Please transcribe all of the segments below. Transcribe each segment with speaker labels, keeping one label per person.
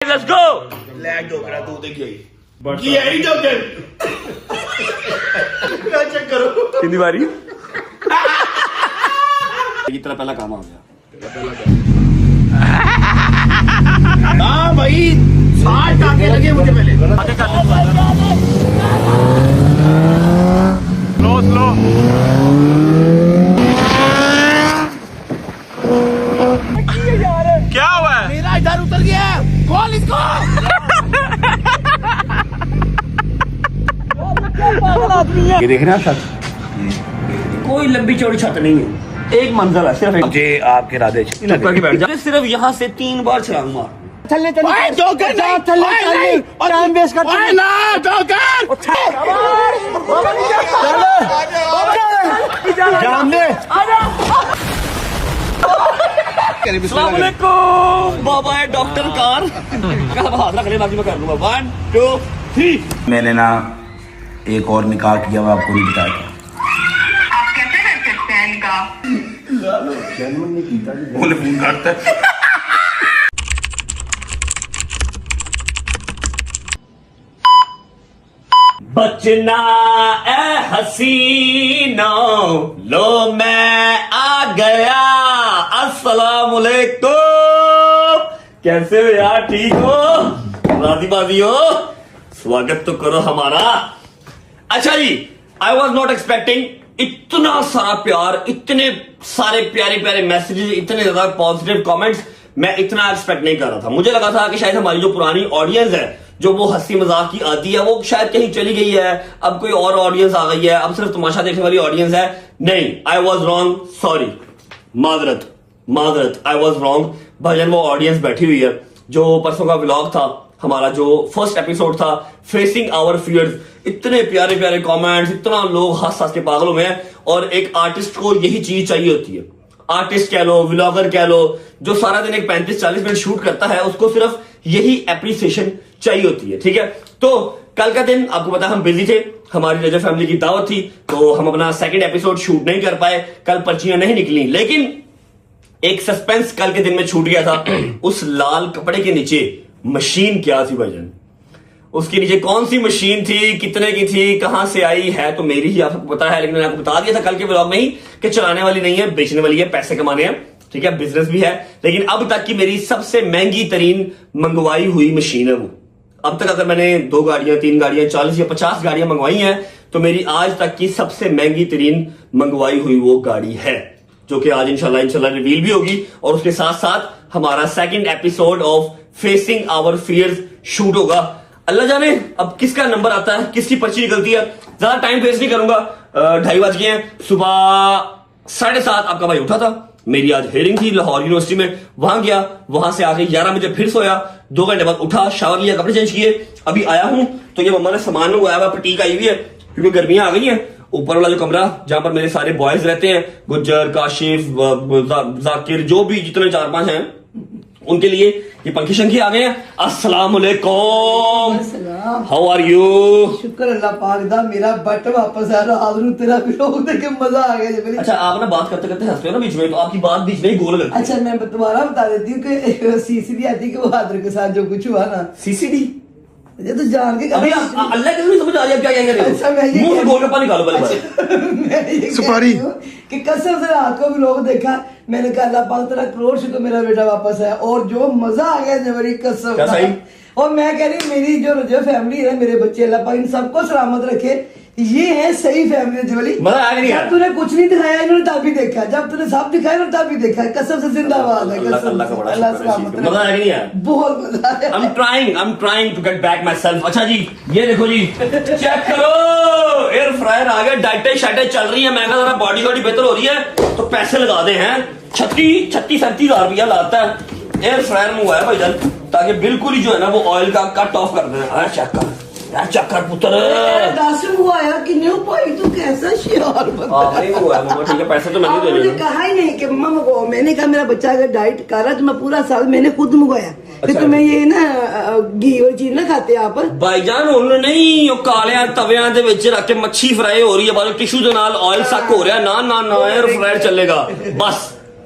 Speaker 1: Let's go.
Speaker 2: ਲੈ ਜੋਕਰਾ ਤੂੰ ਤੇ ਗਈ ਕੀ ਹੈ ਇਹ ਜੋਕਰ ਨਾ ਚੈੱਕ ਕਰੋ
Speaker 1: कितनी बारी
Speaker 3: की तरह पहला काम आ गया।
Speaker 2: हाँ भाई 60 टाके लगे मुझे पहले
Speaker 1: स्लो क्या हुआ है?
Speaker 2: मेरा इधर उतर गया कॉल इसको
Speaker 3: ये देख रहे हैं छत,
Speaker 1: कोई लंबी चौड़ी छत नहीं है, एक मंजिल है सिर्फ।
Speaker 3: मुझे आपके इरादे
Speaker 1: चुप करके बैठ जा। सिर्फ यहाँ से 3 बार छलांग मार।
Speaker 2: ओए जोकर नहीं टाइम वेस्ट करते ओए ना जोकर जान दे
Speaker 1: अस्सलाम वालेकुम बाबा है डॉक्टर कार का हाथ रख ले बाकी मैं कर लूंगा 1 2 3
Speaker 3: मैंने ना एक और निकाह किया हुआ आपको नहीं बताया था।
Speaker 4: आप कैसे कर सकते हैं इनका
Speaker 3: बोले फोन करता है।
Speaker 1: बचना ए हसीनो लो मैं आ गया। अस्सलाम वालेकुम कैसे हो यार, ठीक हो, राजी बाजी हो, स्वागत तो करो हमारा। अच्छा जी, आई वॉज नॉट एक्सपेक्टिंग इतना सारा प्यार, इतने सारे प्यारे प्यारे मैसेजेस, इतने ज्यादा पॉजिटिव कमेंट्स मैं इतना एक्सपेक्ट नहीं कर रहा था। मुझे लगा था कि शायद हमारी जो पुरानी ऑडियंस है, जो वो हंसी मजाक की आती है, वो शायद कहीं चली गई है, अब कोई और ऑडियंस आ गई है, अब सिर्फ तमाशा देखने वाली ऑडियंस है। नहीं, आई वॉज रॉन्ग, सॉरी, माजरत, आई वॉज रॉन्ग। भजन वो ऑडियंस बैठी हुई है, जो परसों का व्लॉग था हमारा, जो फर्स्ट एपिसोड था फेसिंग आवर फियर्स, इतने प्यारे प्यारे कमेंट्स, इतना लोग हंस हंस के पागल हुए हैं। और एक आर्टिस्ट को यही चीज चाहिए होती है, आर्टिस्ट कह लो, व्लॉगर कह लो, जो सारा दिन एक 35-40 मिनट शूट करता है, उसको सिर्फ यही एप्रिसिएशन चाहिए होती है। ठीक है, तो कल का दिन आपको पता हम बिजी थे, हमारी रजब फैमिली की दावत थी, तो हम अपना सेकंड एपिसोड शूट नहीं कर पाए, कल पर्चियां नहीं निकली, लेकिन एक सस्पेंस कल के दिन में छूट गया था। उस लाल कपड़े के नीचे मशीन क्या थी भाईजान, उसके नीचे कौन सी मशीन थी, कितने की थी, कहां से आई है, तो मेरी ही आपको पता है, लेकिन मैंने आपको बता दिया था कल के व्लॉग में ही कि चलाने वाली नहीं है, बेचने वाली है, पैसे कमाने हैं। ठीक है, बिजनेस भी है, लेकिन अब तक की मेरी सबसे महंगी तरीन मंगवाई हुई मशीन है वो। अब तक अगर मैंने 2 गाड़ियां, 3 गाड़ियां, 40 या 50 गाड़ियां मंगवाई हैं, तो मेरी आज तक की सबसे महंगी तरीन मंगवाई हुई वो गाड़ी है, जो कि आज इंशाल्लाह रिवील भी होगी। और उसके साथ साथ हमारा second episode of facing our fears shoot होगा। अल्लाह जाने अब किसका नंबर आता है, किसकी पर्ची निकलती है। ज्यादा टाइम वेस्ट नहीं करूंगा, 2:30 बज गए हैं, सुबह 7:30 आपका भाई उठा था, मेरी आज हेयरिंग थी लाहौर यूनिवर्सिटी में, वहां गया, वहां से आके 11 बजे फिर सोया, 2 घंटे बाद उठा, शावर लिया, कपड़े चेंज किए, अभी आया हूं तो ये मम्मा ने सामान मंगवाया हुआ, पटीक आई हुई है, क्योंकि गर्मियां आ गई हैं। ऊपर वाला जो कमरा जहां पर मेरे सारे बॉयज रहते हैं, गुज्जर, काशिफ, जाकिर, जो भी जितने 4-5 हैं, उनके लिए ये पंखी शंखी आ गए हैं। अस्सलाम वालेकुम, हाउ आर यू?
Speaker 5: शुक्र अल्लाह पाक दा, मेरा बट वापस आ रहा, आज तेरा व्लॉग देख के मजा आ गया जी।
Speaker 1: अच्छा, आप ना बात करते करते हंसते हो ना बीच में, तो आपकी बात बीच में ही गोल लगती है।
Speaker 5: अच्छा, मैं दोबारा बता देती हूँ कि सीसीडी आती है कि वो हादर के साथ जो कुछ हुआ ना,
Speaker 1: सीसीडी
Speaker 5: ये तो जान के
Speaker 1: अभी अल्लाह के नहीं समझ आ रही है क्या कह रहे हो?
Speaker 5: अच्छा, मैं ये
Speaker 1: मुंह से गोलगप्पा निकालो पहले बार।
Speaker 5: मैं ये सुपारी कि कसम से रात को व्लॉग देखा, मैंने कहा अल्लाह पाक तेरा करोड़ शुक्र मेरा बेटा वापस आया, और जो मजा आ गया जबरी कसम।
Speaker 1: क्या सही?
Speaker 5: और मैं कह रही हूँ मेरी जो फैमिली है, मेरे बच्चे, अल्लाह पाक इन सबको सलामत रखे, ये है सही फैमिली जबरी।
Speaker 1: मजा आ गया नहीं यार?
Speaker 5: जब तूने कुछ नहीं दिखाया इन्होंने तब भी देखा, जब तूने सब दिखाया इन्होंने तब भी देखा, कसम से जिंदाबाद है, कसम से अल्लाह सलामत रखे।
Speaker 1: मजा आ गया नहीं यार?
Speaker 5: बहुत मजा आया।
Speaker 1: I'm trying to get back myself। अच्छा जी, ये देखो जी, चेक करो, एयर फ्रायर आ गया, डाइटें शाइटें चल रही है, मैं जरा बॉडी बेहतर हो रही है तो पैसे लगा दे हैं। 36-37 हजार रुपया लाता है एयर फ्रायर मंगवाया भाईजान, ताकि बिल्कुल ही जो है ना वो ऑयल का कट ऑफ कर देना। चेक कर पुत्र,
Speaker 5: 10 हुआ कि नहीं भाई, तू कैसा शियार बंदा है।
Speaker 1: नहीं हुआ मम्मा, ठीक है, पैसे तो मैं नहीं दे
Speaker 5: मुझे
Speaker 1: रही हूँ।
Speaker 5: कहा ही नहीं कि मम्मा मंगवाओ, मैंने कहा मेरा बच्चा अगर डाइट कर रहा है तो मैं पूरा साल मैंने खुद मंगवाया। फिर
Speaker 1: अच्छा।
Speaker 5: तुम्हें ये ना घी वाली चीज ना खाते आप
Speaker 1: भाईजान उन्होंने नहीं, ਉਹ ਕਾਲਿਆਂ ਤਵਿਆਂ ਦੇ ਵਿੱਚ ਰੱਖ ਕੇ ਮੱਛੀ ਫਰਾਈ ਹੋ ਰਹੀ ਹੈ, ਬਾਅਦ टिश्यू ਦੇ ਨਾਲ ऑयल सक हो रहा है, ना एयर फ्रायर चलेगा। बस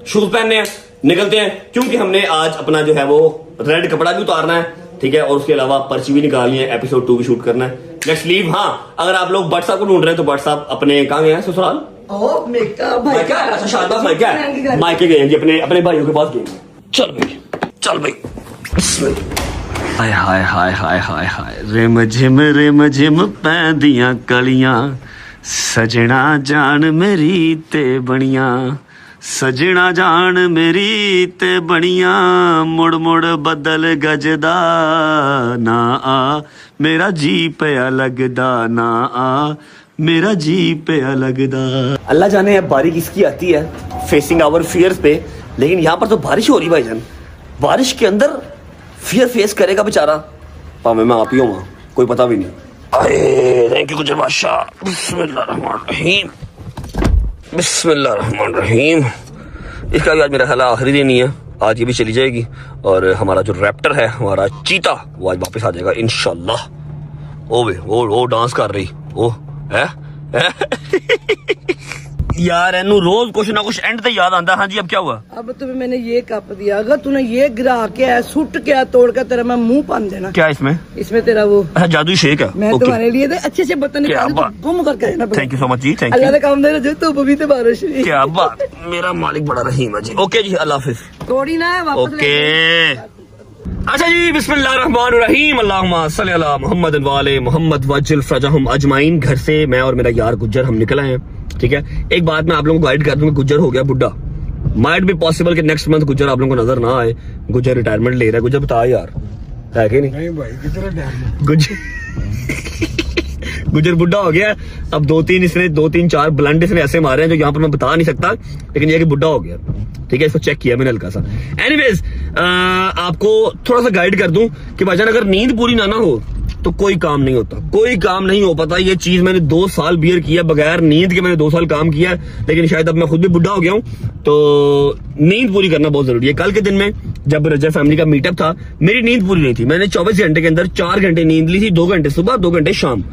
Speaker 1: शूज पहनने हैं, निकलते हैं, क्योंकि हमने आज अपना जो है वो रेड कपड़ा भी उतारना है, ठीक है, और उसके अलावा पर्ची भी निकालनी है, एपिसोड 2 भी शूट करना है। Let's leave. हाँ, अगर आप लोग बट साहब को ढूंढ रहे हैं तो बट साहब अपने कहाँ गए हैं ससुराल? मायका है, अच्छा शाहबाज मायका है, मायके गए हैं जी, अपने भाइयों के पास गए हैं। चल भाई, चल भाई। हाय हाय हाय हाय हाय हाय, रिम झिम पैंदियां कलियां, सजना जान मेरी ते बनिया, सजना जान मेरी ते बनिया, मुड़ मुड़ बदल गजदा ना आ, मेरा जी पया लगदा ना आ, मेरा जी पया लगदा। अल्लाह जाने अब बारी किसकी आती है फेसिंग आवर फियर्स पे, लेकिन यहाँ पर तो बारिश हो रही भाईजान। बारिश के अंदर फियर फेस करेगा बेचारा, पावे मैं आप ही हूँ, कोई पता भी नहीं। अरे थैंक यू गुजर बादशाह। बिस्मिल्लाहिर्रहमानिर्रहीम, बिस्मिल्लाहिर्रहमानिर्रहीम। इसका भी आज मेरा ख्याल आखिरी दिन ही है, आज ये भी चली जाएगी और हमारा जो रैप्टर है, हमारा चीता, वो आज वापस आ जाएगा इंशाल्लाह। ओ वे वो डांस कर रही, ओ है यार एनू रोज कुछ ना कुछ एंड ते याद आंदा। हाँ जी, अब क्या हुआ?
Speaker 5: अब तुम्हें मैंने ये कप दिया, अगर तूने ये गिरा के है, सुट के तोड़ कर तेरा मैं मुंह पान देना।
Speaker 1: क्या इसमें?
Speaker 5: इसमें तेरा वो
Speaker 1: अच्छा जादुई शेक है।
Speaker 5: मैं तुम्हारे लिए अच्छे से बर्तन निकाल गुम करके देना।
Speaker 1: थैंक यू सो मच जी, थैंक
Speaker 5: अल्लाह
Speaker 1: यू।
Speaker 5: का काम देना जो तो भी तो बारिश।
Speaker 1: क्या बात, मेरा मालिक बड़ा रहीम है जी। ओके जी, अल्लाह हाफिज।
Speaker 5: थोड़ी ना है वापस
Speaker 1: ओके अच्छा जी, बिस्मिल्लाहिर्रहमानिर्रहीम, अल्लाहुम्मा सल्ली अला मुहम्मद व आले मुहम्मद वज्जिल फरजहुम अजमाइन। घर से मैं और मेरा यार गुज्जर हम निकल आए हैं, ठीक है। एक बात मैं आप लोगों को गाइड कर दूं, गुज्जर हो गया बुड्ढा। माइट बी पॉसिबल कि नेक्स्ट मंथ गुज्जर आप लोगों को नजर ना आए। गुज्जर रिटायरमेंट ले रहा है। गुज्जर बता यार, है कि नहीं
Speaker 2: भाई कितना टाइम
Speaker 1: गुज्जर बुड्ढा हो गया। अब 2-3-4 ब्लंड इसने ऐसे मारे हैं जो यहाँ पर मैं बता नहीं सकता, लेकिन ये कि बुड्ढा हो गया, ठीक है। इसको चेक किया मैंने हल्का सा। एनीवेज, आपको थोड़ा सा गाइड कर दूं कि भाईजान अगर नींद पूरी ना हो तो कोई काम नहीं होता, कोई काम नहीं हो पाता। ये चीज मैंने 2 साल बियर किया, बगैर नींद के मैंने 2 साल काम किया, लेकिन शायद अब मैं खुद भी बुढ़ा हो गया हूँ, तो नींद पूरी करना बहुत जरूरी है। कल के दिन में जब रजर फैमिली का मीटअप था, मेरी नींद पूरी नहीं थी। मैंने 24 घंटे के अंदर 4 घंटे नींद ली थी, 2 घंटे सुबह, 2 घंटे शाम,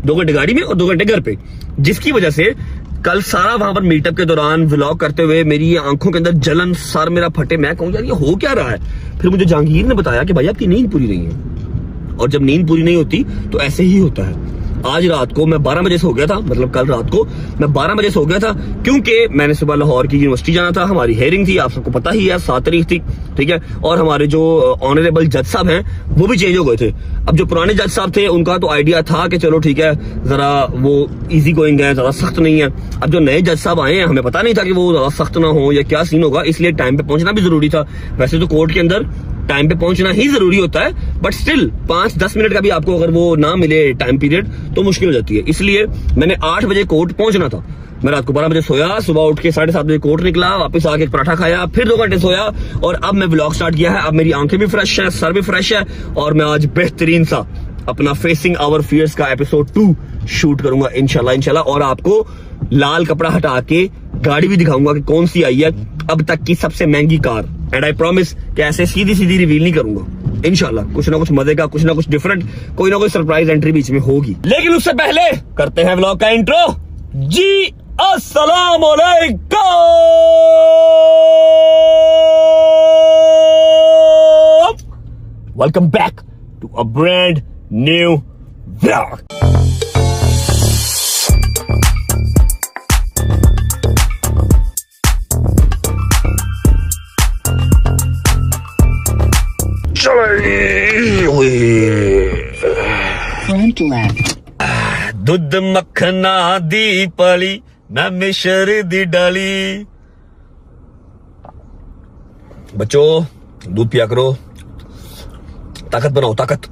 Speaker 1: 2 घंटे गाड़ी में और 2 घंटे घर पे, जिसकी वजह से कल सारा वहां पर मीटअप के दौरान व्लॉग करते हुए मेरी आंखों के अंदर जलन, सर मेरा फटे। मैं कहूँ यार ये हो क्या रहा है? फिर मुझे जहांगीर ने बताया कि भाई आपकी नींद पूरी नहीं है, और जब नींद पूरी नहीं होती तो ऐसे ही होता है। आज रात को मैं 12 बजे सो गया था, मतलब कल रात को मैं 12 बजे सो गया था, क्योंकि मैंने सुबह लाहौर की यूनिवर्सिटी जाना था। हमारी हेयरिंग थी, आप सबको पता ही है, 7 तारीख थी, ठीक है। और हमारे जो ऑनरेबल जज साहब हैं वो भी चेंज हो गए थे। अब जो पुराने जज साहब थे उनका तो आइडिया था कि चलो ठीक है, जरा वो इजी गोइंग है, ज्यादा सख्त नहीं है। अब जो नए जज साहब आए हैं, हमें पता नहीं था कि वो ज्यादा सख्त ना हो या क्या सीन होगा, इसलिए टाइम पे पहुंचना भी जरूरी था। वैसे तो कोर्ट के अंदर टाइम पे पहुंचना ही जरूरी होता है, बट स्टिल 5-10 मिनट का भी आपको अगर वो ना मिले टाइम पीरियड तो मुश्किल हो जाती है। इसलिए मैंने 8 बजे कोर्ट पहुंचना था। मैं रात को 12 बजे सोया, सुबह उठ के 7:30 बजे कोर्ट निकला, वापस आके पराठा खाया, फिर 2 घंटे सोया, और अब मैं व्लॉग स्टार्ट किया है। अब मेरी आंखें भी फ्रेश है, सर भी फ्रेश है, और मैं आज बेहतरीन सा अपना फेसिंग आवर फियर्स का एपिसोड 2 शूट करूंगा इंशाल्लाह। और आपको लाल कपड़ा हटा के गाड़ी भी दिखाऊंगा कि कौन सी आई है अब तक की सबसे महंगी कार। एंड आई प्रॉमिस कि ऐसे सीधी रिवील नहीं करूंगा इंशाल्लाह। कुछ ना कुछ मजे का, कुछ ना कुछ डिफरेंट, कोई ना कोई सरप्राइज एंट्री बीच में होगी। लेकिन उससे पहले करते हैं व्लॉग का इंट्रो जी। अस्सलाम वालेकुम, welcome back to a brand new vlog. दुध मक्खना दी पली, मैं मिश्र दी डाली। बच्चों दूध पिया करो, ताकत बनाओ, ताकत।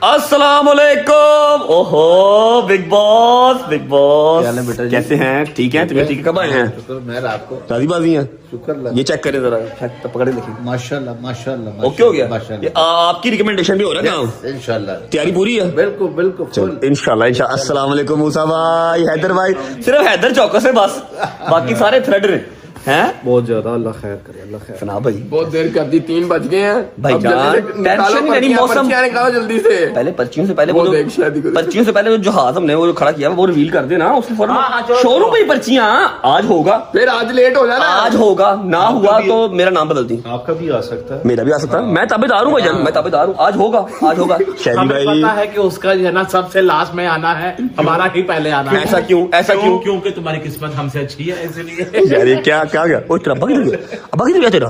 Speaker 1: अस्सलाम वालेकुम। ओहो बिग बॉस, बिग बॉस कैसे हैं? ठीक है, तुम्हें ठीक है? कब आए हैं?
Speaker 2: मैं रात को
Speaker 1: शादीबाजी है,
Speaker 2: शुक्र।
Speaker 1: ये चेक करें जरा, तो पकड़े देखिए।
Speaker 2: माशाल्लाह माशाल्लाह
Speaker 1: ओके हो गया।
Speaker 2: माशाल्लाह।
Speaker 1: आपकी रिकमेंडेशन भी हो रहा है काम?
Speaker 2: इंशाल्लाह
Speaker 1: तैयारी पूरी है?
Speaker 2: बिल्कुल बिल्कुल
Speaker 1: इंशाल्लाह इंशाल्लाह। अस्सलाम वालेकुम मूसा भाई, हैदर भाई। सिर्फ हैदर चौकस है बस, बाकी सारे थ्रेड ने। हैं
Speaker 2: बहुत ज्यादा, अल्लाह खैर करे, अल्लाह खैर।
Speaker 1: सुना भाई
Speaker 6: बहुत देर कर दी, 3 बज गए हैं
Speaker 1: भाईजान, टेंशन नहीं लेनी, मौसम
Speaker 6: निकालो जल्दी से।
Speaker 1: पहले पर्चियों से पहले
Speaker 6: वो देख शादी को।
Speaker 1: पर्चियों से पहले जो हाथ हमने वो खड़ा किया वो रिवील कर देना उसके फौरन। शोरूम पे ही पर्चियां आज होगा,
Speaker 6: फिर आज लेट हो जाना।
Speaker 1: आज होगा, ना हुआ तो मेरा नाम बदल दी।
Speaker 2: आपका भी आ सकता है,
Speaker 1: मेरा भी आ सकता है, मैं ताबेदार हूँ भाईजान, मैं ताबेदार हूँ। आज होगा, आज होगा। शहरी
Speaker 7: हमें
Speaker 1: भाई
Speaker 7: पता है कि उसका जो है ना सबसे लास्ट में आना है, हमारा ही पहले आना है।
Speaker 1: ऐसा क्यों, ऐसा क्यों?
Speaker 7: क्योंकि तुम्हारी किस्मत हमसे अच्छी है, इसलिए।
Speaker 1: यार ये क्या क्या गया? ओ तेरा अब्बा किधर गया? अब्बा किधर गया तेरा?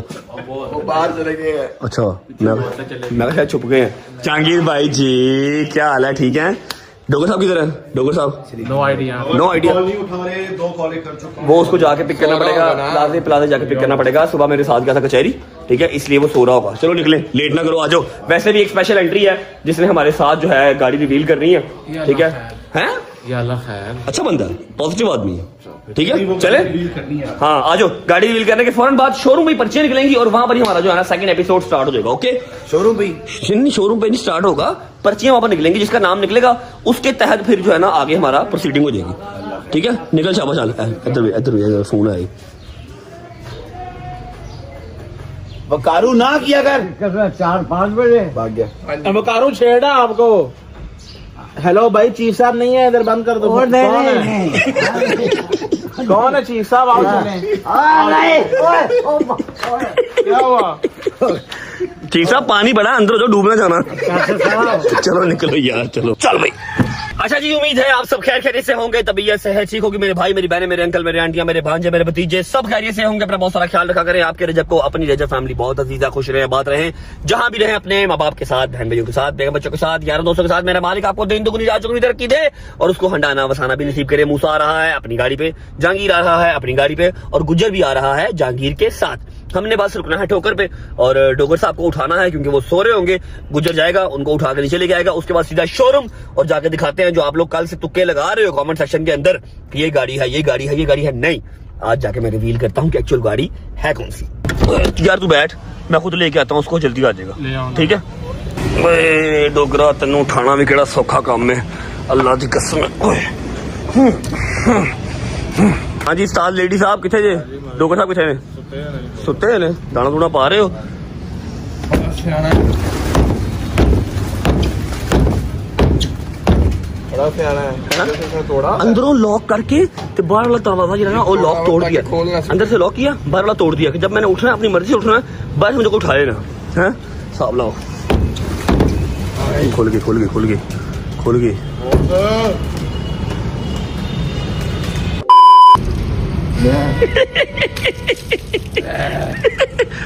Speaker 6: वो बाहर चले गए हैं।
Speaker 1: अच्छा, मैं शायद छुप गए हैं। जहांगीर भाई जी क्या हाल है, ठीक है? डोगर साहब किधर है? डोगर साहब
Speaker 7: नो आइडिया।
Speaker 1: नो आइडिया,
Speaker 2: नहीं उठा रहे, 2 कॉलें कर चुका हूं।
Speaker 1: वो उसको जाके पिक करना पड़ेगा, प्लाजे प्लाजे जाके पिक करना पड़ेगा। सुबह मेरे साथ गया था कचहरी, ठीक है, इसलिए वो सो रहा होगा। चलो निकले, लेट ना करो, आ जाओ। वैसे भी एक स्पेशल एंट्री है जिसने हमारे साथ जो है गाड़ी रिवील करनी है, ठीक है? हैं?
Speaker 7: या अल्लाह खैर।
Speaker 1: अच्छा बंदा है, पॉजिटिव आदमी है, ठीक है? चले, हाँ आ जाओ। गाड़ी रिवील करने के फौरन बाद शोरूम में पर्चियां निकलेंगी और वहां पर ही हमारा जो है ना सेकंड एपिसोड स्टार्ट हो जाएगा। ओके, शोरूम पे नहीं स्टार्ट होगा, पर्चियां वहां पर निकलेंगी, जिसका नाम निकलेगा उसके तहत फिर जो है ना आगे हमारा प्रोसीडिंग हो जाएगी, ठीक है? निकल शाबाश, चल इधर फोन है।
Speaker 2: वकारू ना किया कर।
Speaker 5: 4-5 बजे
Speaker 2: भाग गया।
Speaker 7: अब कारू छेड़ा आपको। हेलो भाई, चीफ साहब नहीं है, इधर बंद कर दो। कौन है चीफ साहब? आओ चलें। क्या हुआ?
Speaker 1: ठीक साहब, पानी बड़ा अंदर हो जाओ, डूबना जाना। चलो निकलो यार, चलो चल भाई। अच्छा जी, उम्मीद है आप सब खैर खैरियत से होंगे, तबीयत सेहत ठीक होगी। मेरे भाई, मेरी बहनें, मेरे अंकल, मेरे आंटियां, मेरे भांजे, मेरे भतीजे सब खैरियत से होंगे। अपना बहुत सारा ख्याल रखा करें। आपके रजब को, अपनी रजब फैमिली बहुत अजीजा, खुश रहे, बात रहे, जहां भी रहे, अपने माँ बाप के साथ, बहन भाइयों के साथ, बेगम बच्चों के साथ, यारों दोस्तों के साथ। मेरा मालिक आपको दिन दुगनी रात चौगुनी तरक्की दे और उसको हंडाना वसाना भी नसीब करे। मूसा आ रहा है अपनी गाड़ी पे, जहांगीर आ रहा है अपनी गाड़ी पे और गुज्जर भी आ रहा है जहांगीर के साथ। हमने बस रुकना है ठोकर पे और डोगर साहब को उठाना है क्योंकि वो सो रहे होंगे। गुज्जर जाएगा, उनको उठा के नीचे लेके आएगा, उसके बाद सीधा शोरूम और जाके दिखाते हैं जो आप लोग कल से तुक्के लगा रहे हो कमेंट सेक्शन के अंदर कि ये गाड़ी है, ये गाड़ी है, ये गाड़ी है। नहीं, आज जाके मैं रिवील करता हूँ कि एक्चुअल गाड़ी है कौन सी। यार तू बैठ, मैं खुद लेके आता हूँ उसको, जल्दी आ जाएगा, ठीक है? ओए डोगरा, तेनू उठाना भी केड़ा सौखा काम है, अल्लाह दी कसम। हाँ जी उस्ताद, लेडी साहब किथे जे? डोगर साहब किथे ने? सुते ने, दाना दूना पा रहे हो? अंदरों लॉक करके ते बाहर वाला दरवाजा जो है ना वो लॉक तोड़ दिया, अंदर से लॉक किया, बाहर वाला तोड़ दिया कि जब मैंने उठना है अपनी मर्जी से उठना है, बस मुझे को उठा लेना है। साहब लाओ, खोल गई।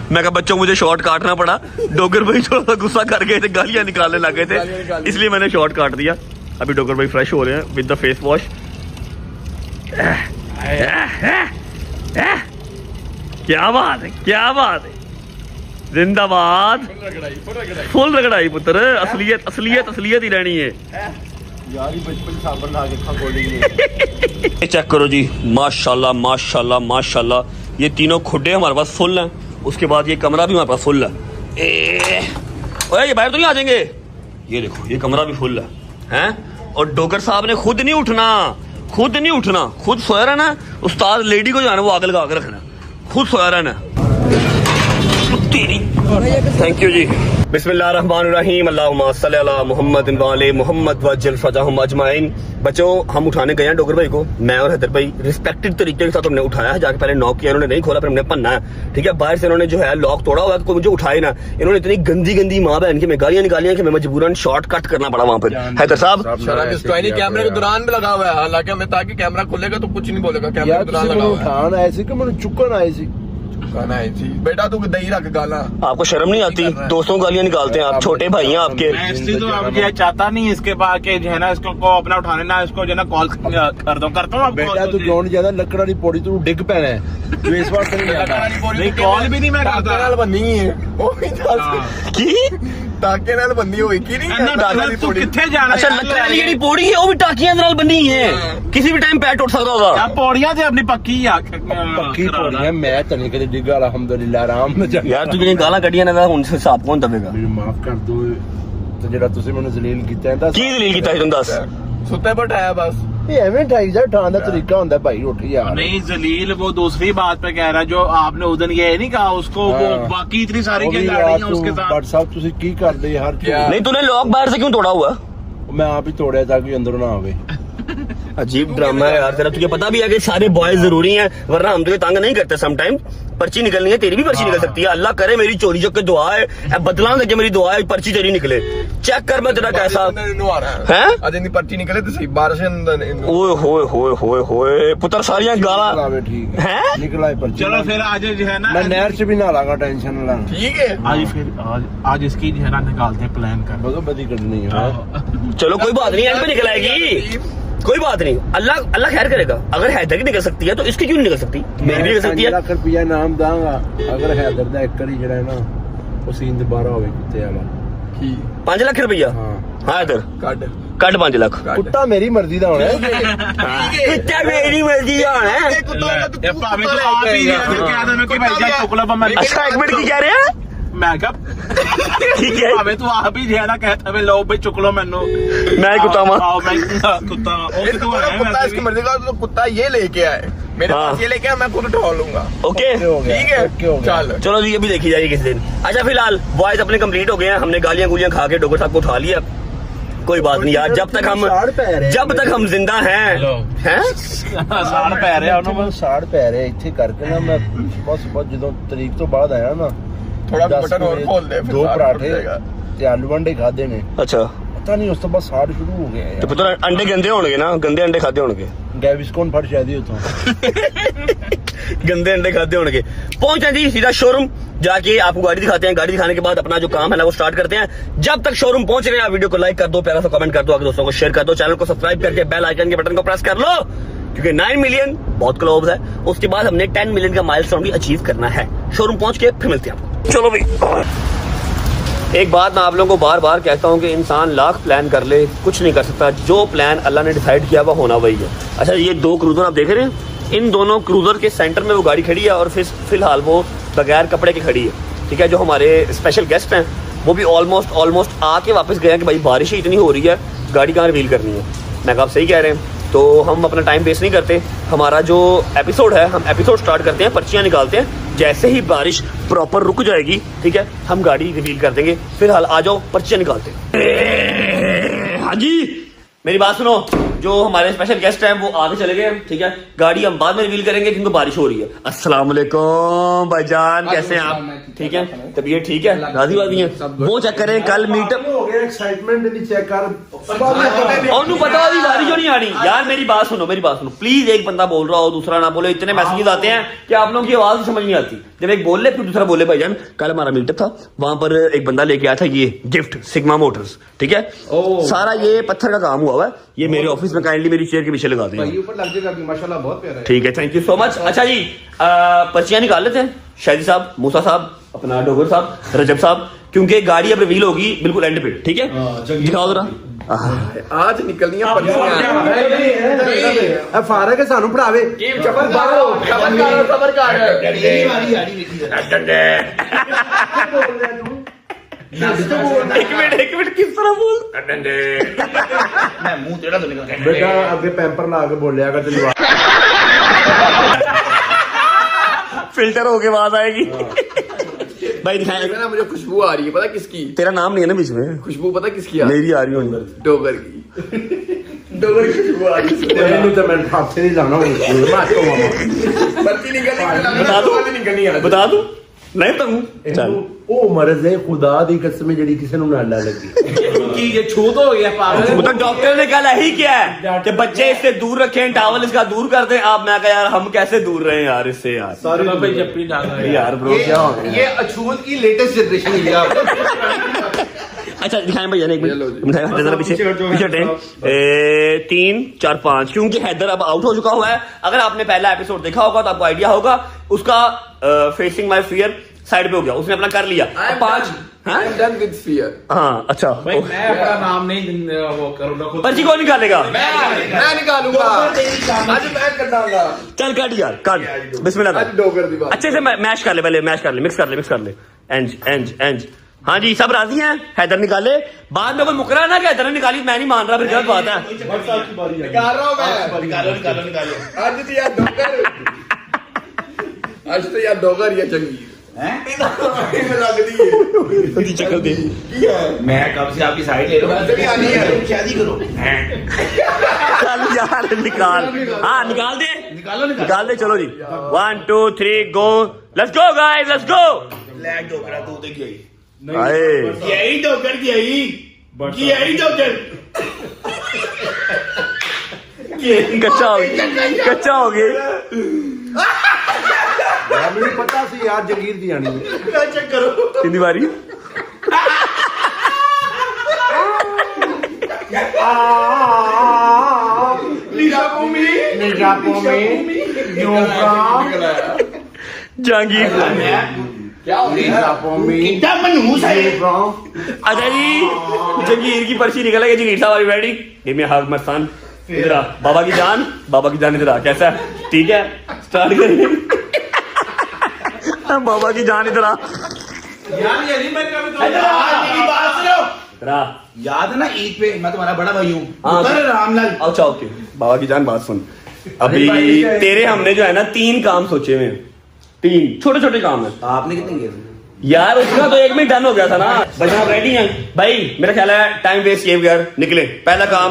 Speaker 1: मैं कहा बच्चों मुझे शॉर्ट काटना पड़ा, डोगर भाई थोड़ा सा गुस्सा कर गए थे, गालियां निकालने लग गए थे, इसलिए मैंने शॉर्ट काट दिया। अभी डोगर भाई फ्रेश हो रहे हैं विद द फेस वॉश। क्या बात है, जिंदाबाद, फुल रगड़ाई पुत्र, असलियत ही रहनी है
Speaker 2: यार। बचपन साबन आगे खा खोलेंगे।
Speaker 1: चेक करो जी, माशाल्लाह, ये तीनों खुड्डे हमारे पास फुल हैं। उसके बाद ये कमरा भी हमारे पास फुल है। ओए ये बाहर तो नहीं आ जाएंगे? ये देखो, ये कमरा भी फुल है। और डोगर साहब ने खुद नहीं उठना, खुद सोया रहना। उस्ताद लेडी को जो है ना वो आग लगा के रखना, खुद सोया रहना। थैंक यू जी। बिस्मिल्लाहिर्रहमानिर्रहीम, अल्लाहुम्मा सल्ली अला मुहम्मद व आले मुहम्मद वज्जल फज़ाहुम अजमाइन। बच्चों, हम उठाने गए हैं डोगर भाई को, मैं और हैदर भाई रिस्पेक्टेड तरीके के साथ हमने उठाया है। जाके पहले नॉक किया, इन्होंने नहीं खोला, फिर हमने पन्ना है, ठीक है? बाहर से इन्होंने जो है लॉक तोड़ा हुआ है, कोई मुझे उठाए ना। इन्होंने इतनी गंदी माँ बहन की मैं गालियां निकालियां कि मैं मजबूरन शॉर्ट कट करना पड़ा वहां पर। हैदर साहब
Speaker 6: कैमरे के दौरान भी लगा हुआ है, हालांकि हमें ताकि कैमरा खुलेगा तो कुछ नहीं बोलेगा। कैमरे के दौरान लगा हुआ है
Speaker 2: ऐसे कि मैंने चुकन आई थी
Speaker 6: बेटा, तू दही रख गाला।
Speaker 1: आपको शर्म नहीं आती? दोस्तों को गालियां निकालते हैं आप, छोटे भाई हैं आपके।
Speaker 7: मैं तो अब ये चाहता नहीं इसके बाद के जो है ना इसको को अपना उठाने ना, इसको जो है ना कॉल करता हूँ।
Speaker 2: बेटा तू क्यों ज्यादा लकड़ा नहीं पौड़ी, तू डिग पैना है, तू इस बार
Speaker 7: नहीं कॉल भी नहीं मैं करता।
Speaker 6: बनी है टाके नाल बंदी हुई की नहीं
Speaker 7: तू किथे जाना?
Speaker 1: अच्छा, लकड़ा वाली ਜਿਹੜੀ ਪੌੜੀ है वो भी टाकियां ਨਾਲ बनी है, किसी भी टाइम पैर टूट सकता होगा।
Speaker 7: क्या पौड़ियां थे अपनी पक्की
Speaker 2: पौड़ी है, मैं तने कदे डिगा अल्हम्दुलिल्लाह आराम में जा।
Speaker 1: यार तू ਜਿਹੜੀਆਂ ਗਾਲਾਂ ਕੱਢੀਆਂ ਨੇ ਨਾ ਹੁਣ ਹਿਸਾਬ ਕੌਣ ਦਵੇਗਾ?
Speaker 2: ਮੈਨੂੰ ਮਾਫ ਕਰ ਦੋ ਤੇ ਜਿਹੜਾ ਤੁਸੀਂ ਮੈਨੂੰ ਜ਼ਲੀਲ ਕੀਤਾ ਹੈ।
Speaker 1: ਕੀ ਦਲੀਲ ਕੀਤਾ ਸੀ ਤੈਨੂੰ ਦੱਸ?
Speaker 6: ਸੁੱਤੇ ਬਿਠਾਇਆ ਬਸ।
Speaker 2: ये एवं ठाई जा ठान का तरीका होता है भाई, उठ यार।
Speaker 7: नहीं जलील वो दूसरी बात पे कह रहा है जो आपने उस दिन ये नहीं कहा उसको, वो बाकी इतनी सारी क्या गाड़ियां उसके साथ।
Speaker 2: बट साहब तुसी की करदे हर चीज।
Speaker 1: नहीं तूने लॉक बाहर से क्यों तोड़ा हुआ?
Speaker 2: मैं आप ही तोड़िया ताकि अंदर ना आवे।
Speaker 1: अजीब ड्रामा है यार तेरा। तुझे पता भी है कि सारे बॉयज जरूरी हैं, वरना हम तुझे तंग नहीं करते। समटाइम पर्ची निकलनी है, तेरी भी पर्ची निकल सकती है। अल्लाह करे मेरी चोरी जो के दुआ है, बदला देके मेरी दुआ है पर्ची तेरी निकले। चेक कर मैं तेरा कैसा है।
Speaker 6: आज इतनी पर्ची निकले तो सही, बारिश
Speaker 1: ओए होए होए होए होए पुत्र सारियां गाला
Speaker 2: आवे ठीक है,
Speaker 1: हैं।
Speaker 2: निकला है पर्ची।
Speaker 7: चलो फिर आज जो है ना,
Speaker 2: मैं नहर से भी ना लागा, टेंशन ना लाना।
Speaker 6: ठीक है।
Speaker 7: आज इसकी जो है ना निकालते हैं प्लान कर।
Speaker 2: बदो बदी करनी है।
Speaker 1: चलो कोई बात नहीं, एंड पे निकल आएगी, कोई बात नहीं। अल्लाह अल्लाह खैर करेगा। अगर हैदर की निकल सकती है तो इसकी क्यों नहीं निकल सकती? मेरी भी निकल सकती है।
Speaker 2: 5 लाख रुपया नाम दांगा अगर हैदर दा एक करी जड़ा है ना वो सीन दोबारा होवे कुत्ते वाला।
Speaker 1: 5 लाख रुपया।
Speaker 2: हाँ
Speaker 1: हाँ हैदर
Speaker 6: काट
Speaker 1: कट 5 लाख।
Speaker 2: कुत्ता मेरी मर्जी दा होना है।
Speaker 1: कुत्ता मेरी मर्जी का होना है।
Speaker 7: ये भाभी तो आप ही क्या था मैं कि भाई जा टुकड़ा पर मैं।
Speaker 1: अच्छा 1 मिनट की कह रहे हैं?
Speaker 7: मैं क्या
Speaker 1: ठीक है
Speaker 7: भावे तू आप ही जो है ना कहता है लो भाई चुक लो मैनू।
Speaker 1: मैं कुत्ता मां।
Speaker 7: आओ मैं कुत्ता ओके तो है
Speaker 6: कुत्ता इसकी मर्जी का, तो कुत्ता ये लेके आए मेरे
Speaker 1: हाँ।
Speaker 6: पास, ये लेके आए, मैं खुद उठा लूंगा।
Speaker 1: ओके
Speaker 2: हो गया,
Speaker 6: ठीक है
Speaker 2: ओके हो गया।
Speaker 6: चल।
Speaker 1: चलो जी, अभी देखी जाएगी किस दिन। अच्छा फिलहाल बॉयज अपने कंप्लीट हो गए हैं। हमने गालियां गुलियां खा के डॉक्टर साहब को उठा लिया। कोई बात नहीं यार, जब तक हम जिंदा हैं हैं
Speaker 7: साड़ पै रहे
Speaker 2: ਉਹਨੂੰ ਸਾੜ ਪੈ ਰਿਹਾ ਇੱਥੇ ਕਰਕੇ ਨਾ ਮੈਂ ਬਸ ਜਦੋਂ ਤਰੀਕ ਤੋਂ ਬਾਅਦ ਆਇਆ ਨਾ
Speaker 6: थोड़ा
Speaker 2: 10
Speaker 6: बटन और
Speaker 2: वजे
Speaker 6: खोल दे, फिर
Speaker 2: 2
Speaker 6: साड़
Speaker 2: पराठे
Speaker 6: टूट जाएगा।
Speaker 2: ਤੇ ਆਲੂ ਵੰਡੇ ਖਾਦੇ ਨੇ।
Speaker 1: अच्छा
Speaker 2: ਪਤਾ ਨਹੀਂ ਉਸ ਤੋਂ ਬਾਅਦ ਸਾੜ ਸ਼ੁਰੂ ਹੋ ਗਿਆ
Speaker 1: ਤੇ
Speaker 2: ਯਾਰ।
Speaker 1: ਪੁੱਤਰ अंडे गंदे होंगे ना, गंदे अंडे खाते होंगे।
Speaker 2: ਗੈਵਿਸਕੋਨ ਫੜ ਸ਼ਾਇਦੀ ਉਤੋਂ।
Speaker 1: गंदे अंडे खाते होंगे। पहुंचे जी सीधा शोरूम, जाके आपको गाड़ी दिखाते हैं। गाड़ी दिखाने के बाद अपना जो काम है ना वो स्टार्ट करते हैं। जब तक शोरूम पहुंच रहे हैं वीडियो को लाइक कर दो, प्यारा सा कमेंट कर दो, आगे दोस्तों को शेयर कर दो, चैनल को सब्सक्राइब करके बेल आइकन के बटन को प्रेस कर लो, क्योंकि 9 मिलियन बहुत क्लोज है। उसके बाद हमने 10 मिलियन का माइलस्टोन भी अचीव करना है। शोरूम पहुंच के फिर मिलते हैं आपको। चलो भाई, एक बात मैं आप लोगों को बार बार कहता हूं कि इंसान लाख प्लान कर ले, कुछ नहीं कर सकता। जो प्लान अल्लाह ने डिसाइड किया वो होना वही है। अच्छा, ये 2 क्रूजर आप देख रहे हैं, इन दोनों क्रूजर के सेंटर में वो गाड़ी खड़ी है और फिलहाल वो बगैर कपड़े के खड़ी है। ठीक है, जो हमारे स्पेशल गेस्ट हैं वो भी ऑलमोस्ट आके वापस गए हैं कि भाई बारिश ही इतनी हो रही है, गाड़ी कहाँ रिवील करनी है। मैं कहा आप सही कह रहे हैं। तो हम अपना टाइम वेस्ट नहीं करते। हमारा जो एपिसोड है, हम एपिसोड स्टार्ट करते हैं, पर्चियाँ निकालते हैं। जैसे ही बारिश प्रॉपर रुक जाएगी, ठीक है, हम गाड़ी रिवील कर देंगे। फिलहाल आ जाओ, पर्चियाँ निकालते हैं। हाँ जी, मेरी बात सुनो। जो हमारे स्पेशल गेस्ट हैं वो आगे चले गए। ठीक है, गाड़ी हम बाद में रिवील करेंगे क्योंकि बारिश हो रही है। अस्सलाम वालेकुम भाईजान, कैसे हैं आप? ठीक है, तबीयत ठीक है? राजी वादी हैं? वो चेक करें कल मीटअप
Speaker 2: हो गया एक्साइटमेंट नहीं चेक कर।
Speaker 1: और पता होगी गाड़ी जो नहीं आनी। यार मेरी बात सुनो प्लीज। एक बंदा बोल रहा हो दूसरा ना बोले, इतने मैसेजेस आते हैं कि आप लोगों की आवाज समझ नहीं आती। जब एक बोल ले फिर दूसरा बोले। भाईजान कल हमारा मीटअप था, वहां पर एक बंदा लेके आया था ये गिफ्ट, सिग्मा मोटर्स। ठीक है, सारा ये पत्थर का काम हुआ है। ये मेरे ऑफिस में काइंडली मेरी चेयर के पीछे लगा दें।
Speaker 6: ऊपर लग जाएगा, माशाल्लाह बहुत प्यारा है।
Speaker 1: ठीक है, थैंक यू सो मच। अच्छा जी, पर्चियां निकाल लेते हैं। शाहिदी साहब, मूसा साहब, अपना डोगर साहब, रजब साहब, क्योंकि गाड़ी अब रिवील होगी बिल्कुल एंड पे। ठीक है, दिखाओ जरा।
Speaker 6: आज निकलनी है पर्चियां।
Speaker 2: ਇਹ ਫਾਰਕ ਹੈ ਸਾਨੂੰ ਪੜਾਵੇ।
Speaker 1: एक मिनट किस तरह बोल?
Speaker 2: ਬੇਟਾ ਅੱਗੇ ਪੈਂਪਰ ਲਾ ਕੇ ਬੋਲਿਆ ਕਰ ਤੈਨੂੰ।
Speaker 1: फिल्टर होके बात आएगी। भाई दिखाएं।
Speaker 6: ना मुझे खुशबू आ रही है, पता किसकी?
Speaker 1: तेरा नाम नहीं है ना बीच में?
Speaker 6: खुशबू पता किसकी आ रही
Speaker 1: मेरी आ रही हूँ।
Speaker 6: है? डोगर की। डोगर की खुशबू आ रही है।
Speaker 2: ਤੈਨੂੰ ਤਾਂ ਮੈਂ ਹੱਥ ਨਹੀਂ ਲਾਣਾ ਹੁਣ ਮੈਂ ਤੋਂ ਮਾਮਾ।
Speaker 6: पर्ची निकलनी,
Speaker 1: बता दूं?
Speaker 6: निकलनी है।
Speaker 1: बता दूं? नहीं बताऊं? चल
Speaker 2: ਉਹ ਮਰਜ਼ ਹੈ ਖੁਦਾ ਦੀ ਕਸਮ ਜਿਹੜੀ ਕਿਸੇ ਨੂੰ ਨਾ ਲੱਗੀ।
Speaker 7: कि ये छूत हो गया पागल।
Speaker 1: मतलब डॉक्टर ने कहा यही क्या है कि बच्चे इससे दूर रखें, टावल इसका दूर कर दें। आप मैं कहा यार हम कैसे दूर रहे यार इससे यार।
Speaker 7: चलो भाई जप्पी डाला
Speaker 1: यार ब्रो क्या हो गया?
Speaker 6: ये अछूत की लेटेस्ट जनरेशन है आप।
Speaker 1: अच्छा दिखाएं भैया एक मिनट, जरा पीछे हटें। 3 4 5, क्योंकि हैदर अब आउट हो चुका हुआ है। अगर आपने पहला एपिसोड देखा होगा तो आपको आइडिया होगा। उसका फेसिंग माय फियर साइड पे हो गया, उसने अपना कर लिया। 5
Speaker 6: I am done with fear.
Speaker 1: हाँ अच्छा,
Speaker 7: भाई मैं अपना नाम नहीं वो करूँगा खुद।
Speaker 1: पर्ची कौन निकालेगा?
Speaker 6: मैं निकालूंगा आज, मैं कटाऊंगा।
Speaker 1: चल काट यार, काट। बिस्मिल्लाह।
Speaker 6: आज डोगर दी बात।
Speaker 1: अच्छे से मैश कर ले, पहले मैश कर ले, मिक्स कर ले। एंज हाँ जी सब राजी हैं हैदर निकाले बाद में कोई मुकरा ना कि हैदर ने निकाली मैं नहीं मान रहा फिर गलत बात है
Speaker 6: निकाल रहा हूँ मैं निकालो आज तो यार डोगर ये चंगी
Speaker 1: चक्कर दे
Speaker 3: मैं कब से आपकी साइड ले रहा हूँ शादी करो
Speaker 1: चल यार निकाल हाँ निकाल दे निकाल दे चलो जी 1 2 3 go let's go guys let's go
Speaker 3: black Dogra तू देख गई
Speaker 1: यही
Speaker 3: डोगर की यही डोगर
Speaker 1: कच्चा हो गया
Speaker 2: ਮੈਨੂੰ ਪਤਾ ਸੀ ਯਾਰ ਜੰਗੀਰ ਦੀ ਆਣੀ
Speaker 3: चेक करो
Speaker 1: कितनी बारी जहांगीर
Speaker 3: कितना मनहूस है
Speaker 1: अच्छा जी जंगीर की पर्ची निकल गई जंगीर साहब ready give me hug my son इधर आ बाबा की जान इधर आ कैसा है ठीक है स्टार्ट करिए बाबा की जान इधर आ
Speaker 3: याद है ना ईद पे मैं तुम्हारा बड़ा भाई हूँ
Speaker 1: हाँ,
Speaker 3: रामलाल
Speaker 1: अच्छा ओके बाबा की जान बात सुन अभी तेरे हमने जो है ना 3 काम सोचे हुए हैं 3 छोटे छोटे काम है
Speaker 3: आपने कितने किए
Speaker 1: यार उसका तो 1 मिनट डन हो गया था ना भाई आप रेडी हैं भाई मेरा ख्याल है टाइम वेस्ट किए बगैर निकले पहला काम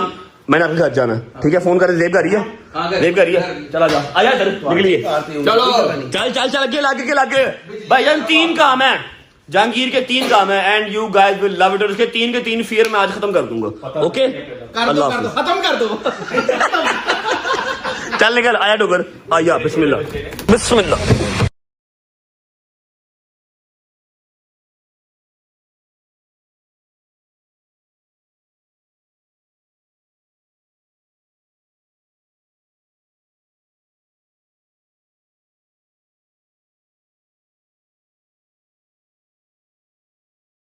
Speaker 1: मैंने आपके घर जाना है ठीक है फोन कर जेब कर रही है जेब कर रही है चला जा आया इधर निकलिए
Speaker 6: चलो
Speaker 1: चल आगे लागे भाई जान 3 काम है जहांगीर के 3 काम है and you guys will love it और उसके 3 के 3 फियर मैं आज खत्म कर दूंगा ओके
Speaker 6: खत्म कर दो
Speaker 1: चल निकल आया डोगर आया बिस्मिल्लाह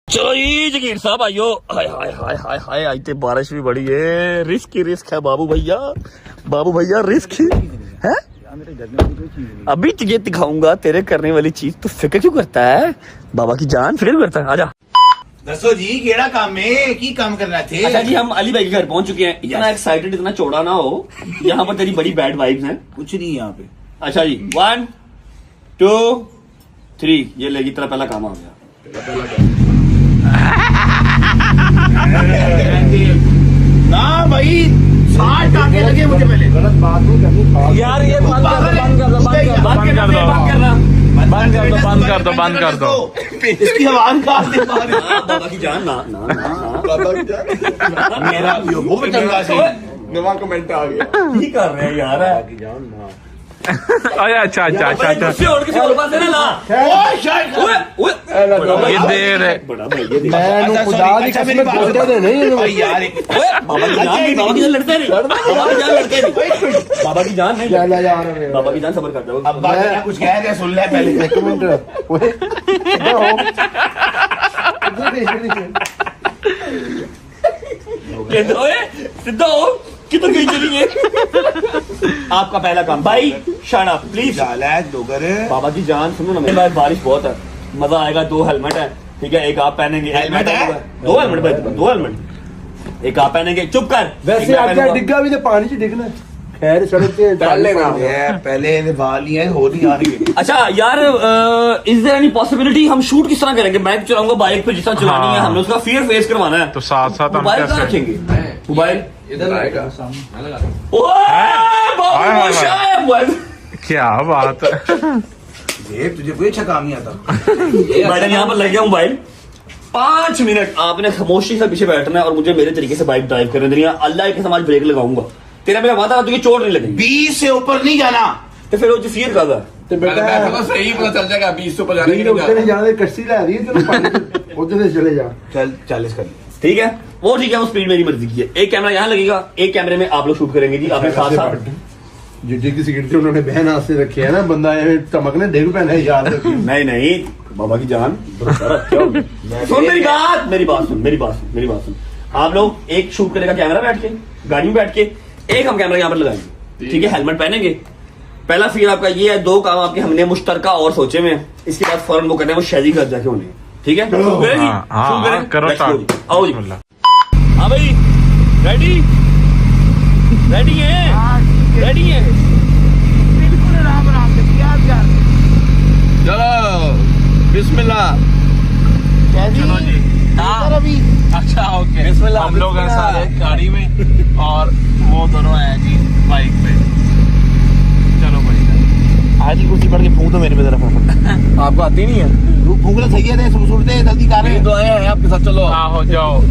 Speaker 1: चलो जी जगीर साहब आइयो हाय हाय हाय हाय हाय आज तो बारिश भी बड़ी है रिस्क है बाबू भैया रिस्क है अभी तुझे दिखाऊंगा तेरे करने वाली चीज तू फिक्र क्यों करता है बाबा की जान फिक्र करता है आजा
Speaker 3: दसो जी केड़ा काम है की काम कर रहे थे
Speaker 1: अच्छा जी हम अली भाई के घर पहुंच चुके हैं इतना एक्साइटेड इतना चौड़ा ना हो यहाँ पर तेरी बड़ी बैड वाइब्स हैं
Speaker 3: कुछ नहीं यहाँ पे
Speaker 1: अच्छा जी 1 2 3 ये लेगी तेरा पहला काम आ गया
Speaker 3: ना भाई 60 टाके लगे मुझे पहले
Speaker 2: गलत बात नहीं करनी
Speaker 1: यार ये बंद कर दो
Speaker 3: इसकी आवाज काट दे
Speaker 1: बाबा की जान ना
Speaker 3: मेरा वो भी चंगा सी
Speaker 6: नवा कमेंट आ गया
Speaker 1: की कर रहे हैं यार
Speaker 2: की जान ना
Speaker 7: अच्छा
Speaker 1: किसी और पास है ना ला
Speaker 3: ओए शायद
Speaker 7: ये देर है
Speaker 1: बड़ा भाई ये देख।
Speaker 2: मैं खुदा दी कसम बोलते दे नहीं
Speaker 3: भाई यार
Speaker 1: ओए बाबा की जान लड़ते नहीं बाबा की जान लड़ते नहीं बाबा की जान नहीं
Speaker 2: चला यार
Speaker 1: बाबा की जान सबर कर जाओ
Speaker 3: अब बात कुछ कह रहे सुन ले पहले
Speaker 2: एक मिनट ओए
Speaker 1: ओए सिद्धा हो किधर गई चली है आपका पहला काम भाई शट अप प्लीज
Speaker 3: डोगर
Speaker 1: बाबा की जान सुनो ना मेरे पास बारिश बहुत है मजा आएगा 2 हेलमेट है ठीक है एक आप पहनेंगे
Speaker 3: हेलमेट है?
Speaker 1: 2 हेलमेट भाई 2 हेलमेट एक आप पहनेंगे चुप कर
Speaker 2: वैसे
Speaker 1: एक मैं
Speaker 2: आगे
Speaker 1: पहनूंगा।
Speaker 2: डिग्गा भी तो पानी च डिगना खैर सड़क पे
Speaker 3: पहले बाल ही है हो नहीं आ रही
Speaker 1: अच्छा यार इज देयर एनी पॉसिबिलिटी हम शूट किस तरह करेंगे बाइक चलाऊंगा बाइक पे जिस तरह चलानी है
Speaker 7: हाँ।
Speaker 1: हमें उसका फियर फेस करवाना है
Speaker 7: तो साथ साथ हम
Speaker 1: मोबाइल कहाँ
Speaker 7: कैसे
Speaker 1: रखेंगे मोबाइल
Speaker 6: इधर आएगा
Speaker 1: मोबाइल
Speaker 7: क्या बात है
Speaker 3: ये तुझे कोई अच्छा काम नहीं आता
Speaker 1: मैडम यहाँ पर लग गया मोबाइल 5 मिनट आपने खामोशी से पीछे बैठना है और मुझे मेरे तरीके से बाइक ड्राइव करने देनी है अल्लाह के समाज ब्रेक लगाऊंगा तेरा मेरा वादा तुझे चोट नहीं लगेगी
Speaker 3: 20 से ऊपर नहीं जाना
Speaker 1: तो फिर वो जो फियर का
Speaker 2: ਤੇ
Speaker 6: पहले
Speaker 2: बेटा
Speaker 6: बैठो तो सही पता चल जाएगा 20 से ऊपर जाने की
Speaker 2: बीच
Speaker 6: नहीं
Speaker 2: उतने
Speaker 6: जाना
Speaker 2: जाने कस्सी ला रही है तेरे पानी उधर से चले जा
Speaker 3: चल 40 कर
Speaker 1: ठीक है वो ठीक है वो स्पीड मेरी मर्जी की है एक कैमरा यहाँ लगेगा एक कैमरे में आप लोग शूट करेंगे जी आपने साथ साथ
Speaker 2: जिड्डी की सिगरेट उन्होंने बहन हाथ से रखी है ना बंदा ये चमकने डेग पहने याद रखिए
Speaker 1: नहीं बाबा की जान सुन मेरी बात सुन आप लोग एक शूट करेगा कैमरा बैठ के गाड़ी में बैठ के एक हम कैमरा यहाँ पर लगाएंगे ठीक है हेलमेट पहनेंगे पहला फिर आपका ये है 2 काम आपके हमने मुश्तरका और सोचे में इसके बाद फौरन वो करना है वो शादी घर जाके होने ठीक है शुरू करें जी?
Speaker 7: हाँ,
Speaker 1: शुरू करें?
Speaker 7: करो
Speaker 1: Let's go
Speaker 7: start।
Speaker 1: जी। आओ जी
Speaker 7: बिस्मिल्लाह।
Speaker 1: हाँ भाई रेडी रेडी है रेडी है
Speaker 5: बिल्कुल आराम आराम से प्यार प्यार
Speaker 6: चलो बिस्मिल्लाह।
Speaker 7: चलो जी।
Speaker 5: अभी
Speaker 7: अच्छा ओके हम लोग हैं सारे गाड़ी में और वो दोनों हैं जी बाइक पे। चलो भाई
Speaker 3: आज की कुर्सी पड़ के फूंक दो मेरे पे तरफ
Speaker 6: आपको आती नहीं है?
Speaker 3: फूंकना सही है सुनते जल्दी कर रहे
Speaker 6: तो आए हैं आपके साथ, चलो।
Speaker 7: हाँ हो जाओ।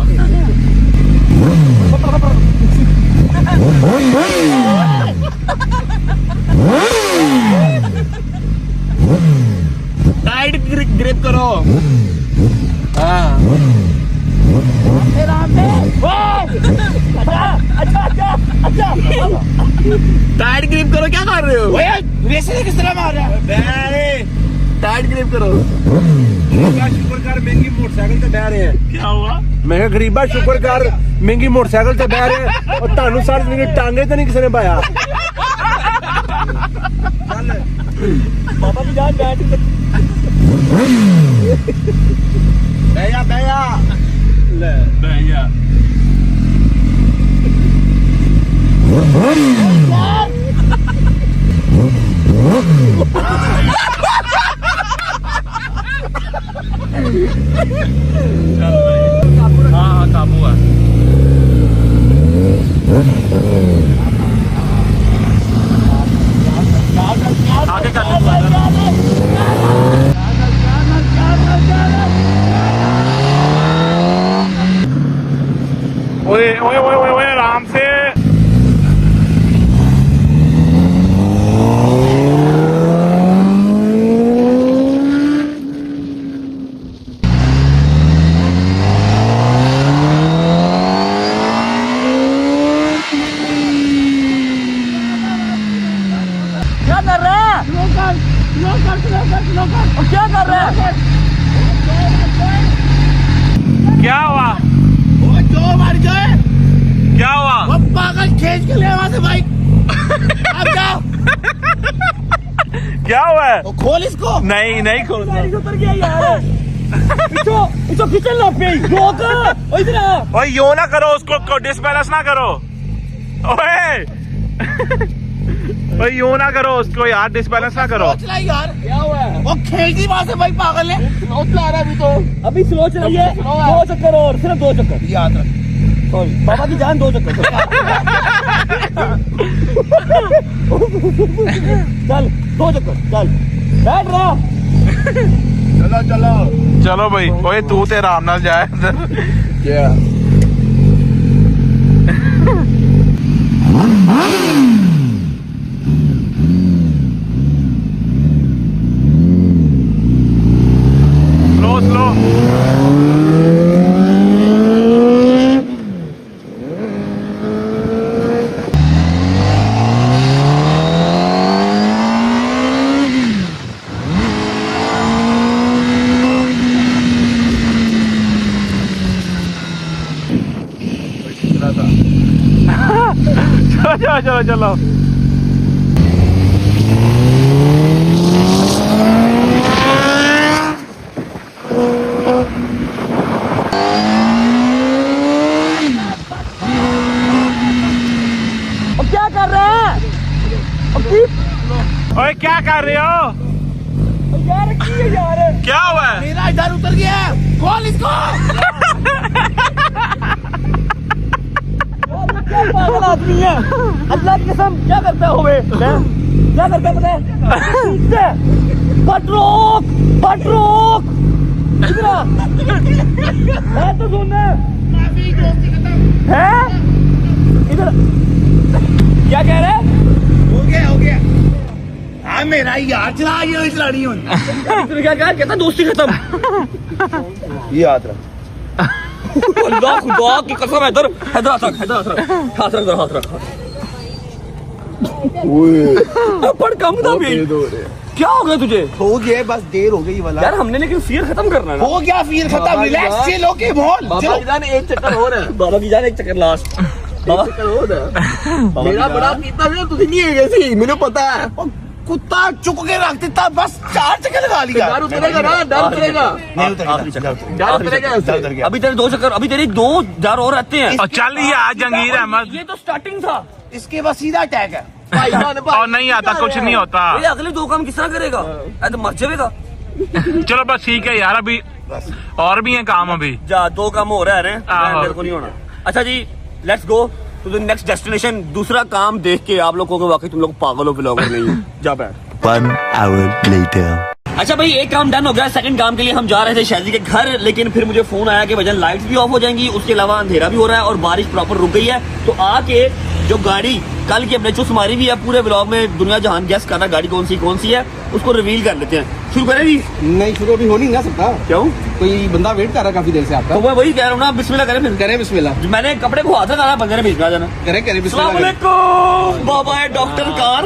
Speaker 6: टाइट ग्रिप करो। हाँ टाइट ग्रिप करो, क्या कर रहे हो?
Speaker 3: वैसे किस तरह मार रहा है
Speaker 6: टाइट ग्रिप करो।
Speaker 2: शुक्र कर महंगी मोटरसाइकिल से बह रहे हैं।
Speaker 7: क्या हुआ?
Speaker 2: मैं कहा गरीबा शुक्र कर महंगी मोटरसाइकिल से बह रहे हैं और तानू साल मेरी टांगे तो नहीं किसी ने पाया।
Speaker 1: पापा की जान बैठ
Speaker 2: भैया भैया
Speaker 7: भैया हाँ काबू है। आगे कर ओए ओए ओए ओए ओए आराम से।
Speaker 1: क्या कर रहे हैं क्या कर रहे हैं
Speaker 7: क्या हुआ?
Speaker 3: जो मार जाए
Speaker 7: क्या हुआ?
Speaker 3: वो पागल खींच के ले वहां से बाइक अब जाओ
Speaker 7: क्या हुआ है?
Speaker 3: तो खोल इसको।
Speaker 7: नहीं नहीं खोल।
Speaker 1: उतर गया यार इसको किचन लो पे रोक इधर आ।
Speaker 7: ओए यो ना करो, उसको डिसबैलेंस ना करो। ओए ओए यो ना करो उसको यार, डिसबैलेंस ना करो।
Speaker 3: चला यार
Speaker 1: क्या हुआ है
Speaker 3: वो खेल दी वहां से भाई पागल है।
Speaker 1: स्लो चला रहा है अभी तो। अभी स्लो चलाइए 2 चक्कर और सिर्फ 2 चक्कर
Speaker 3: याद रख
Speaker 1: सॉरी पापा की जान 2 चक्कर चल 2 चक्कर चल बैठ रहा।
Speaker 6: चलो चलो
Speaker 7: चलो भाई ओए तू ते आराम नाल जाए इधर।
Speaker 6: क्या
Speaker 7: स्लो स्लो। चलो चलो चलो चलो।
Speaker 1: अब क्या कर रहे हैं
Speaker 7: ओए क्या कर रहे हो?
Speaker 1: यार की है यार
Speaker 7: क्या हुआ है?
Speaker 3: मेरा इधर उतर गया है। खोल इसको।
Speaker 1: क्या पागल आदमी है अल्लाह की कसम क्या करता है होवे क्या करता है पता है पट रोक इधर आ। मैं तो सुनना है इधर क्या कह रहे हैं?
Speaker 3: हो गया हाँ मेरा यार चला ये चलानी हो।
Speaker 1: तूने क्या कहा कहता दोस्ती खत्म।
Speaker 2: ये याद रख
Speaker 1: अल्लाह खुदा की कसम इधर हाथ रख पड़ कम था भी। क्या हो गया तुझे?
Speaker 3: हो गया बस देर हो गई वाला।
Speaker 1: यार हमने लेकिन फिर खत्म करना है ना।
Speaker 3: हो गया फिर खत्म। रिलैक्स चिल ओके बोल।
Speaker 6: बाबा की जान एक चक्कर हो रहा है।
Speaker 1: बाबा की जान 1 चक्कर लास्ट बाबा
Speaker 6: चक्कर हो रहा है। मेरा बड़ा पीता है तुझे नहीं है कैसी मुझे पता है।
Speaker 3: कुत्ता चुक के रख देता, बस 4 चक्कर लगा लिया।
Speaker 6: डर उतरेगा ना, डर उतरेगा। डर उतरेगा उससे।
Speaker 1: अभी तेरे 2 चक्कर, अभी तेरी 2 जार और रहते हैं।
Speaker 7: और चल ये आज जंगीर अहमद
Speaker 1: ये तो स्टार्टिंग था।
Speaker 3: इसके बस सीधा अटैक है।
Speaker 7: और नहीं आता, कुछ नहीं होता।
Speaker 1: ये अगले 2 काम किस तरह करेगा? तो मर जाएगा।
Speaker 7: चलो बस ठीक है यार, अभी और भी है काम अभी।
Speaker 1: जा 2 काम हो रहा है,
Speaker 7: हाँ।
Speaker 1: मेरे को नहीं होना। अच्छा जी, let's go to the next destination. दूसरा काम देख के आप लोगों को वाकई तुम लोग पागल हो, ब्लॉगर नहीं। जा बैठ।
Speaker 3: 1 hour later.
Speaker 1: अच्छा भाई, एक काम डन हो गया। सेकंड काम के लिए हम जा रहे थे शादी के घर, लेकिन फिर मुझे फोन आया कि वजन लाइट्स भी ऑफ हो जाएंगी, उसके अलावा अंधेरा भी हो रहा है और बारिश प्रॉपर रुक गई है। तो आके जो गाड़ी कल की हमने चुस मारी भी है, पूरे ब्लॉग में दुनिया जहान गेस करना गाड़ी कौन सी है, उसको रिवील कर लेते हैं। शुरू करें जी?
Speaker 2: नहीं, शुरू अभी हो नहीं ना सकता।
Speaker 1: क्यों?
Speaker 2: कोई बंदा वेट कर रहा है काफी देर से आपका।
Speaker 1: तो मैं वही कह रहा हूँ ना, बिस्मिल्लाह करें फिर।
Speaker 2: करें बिस्मिल्लाह।
Speaker 1: मैंने कपड़े को हाथ लगाना, बंदे ने भिजवा जाना।
Speaker 2: करें बिस्मिल्लाह।
Speaker 1: अस्सलामुअलैकुम, बाबा है डॉक्टर कार।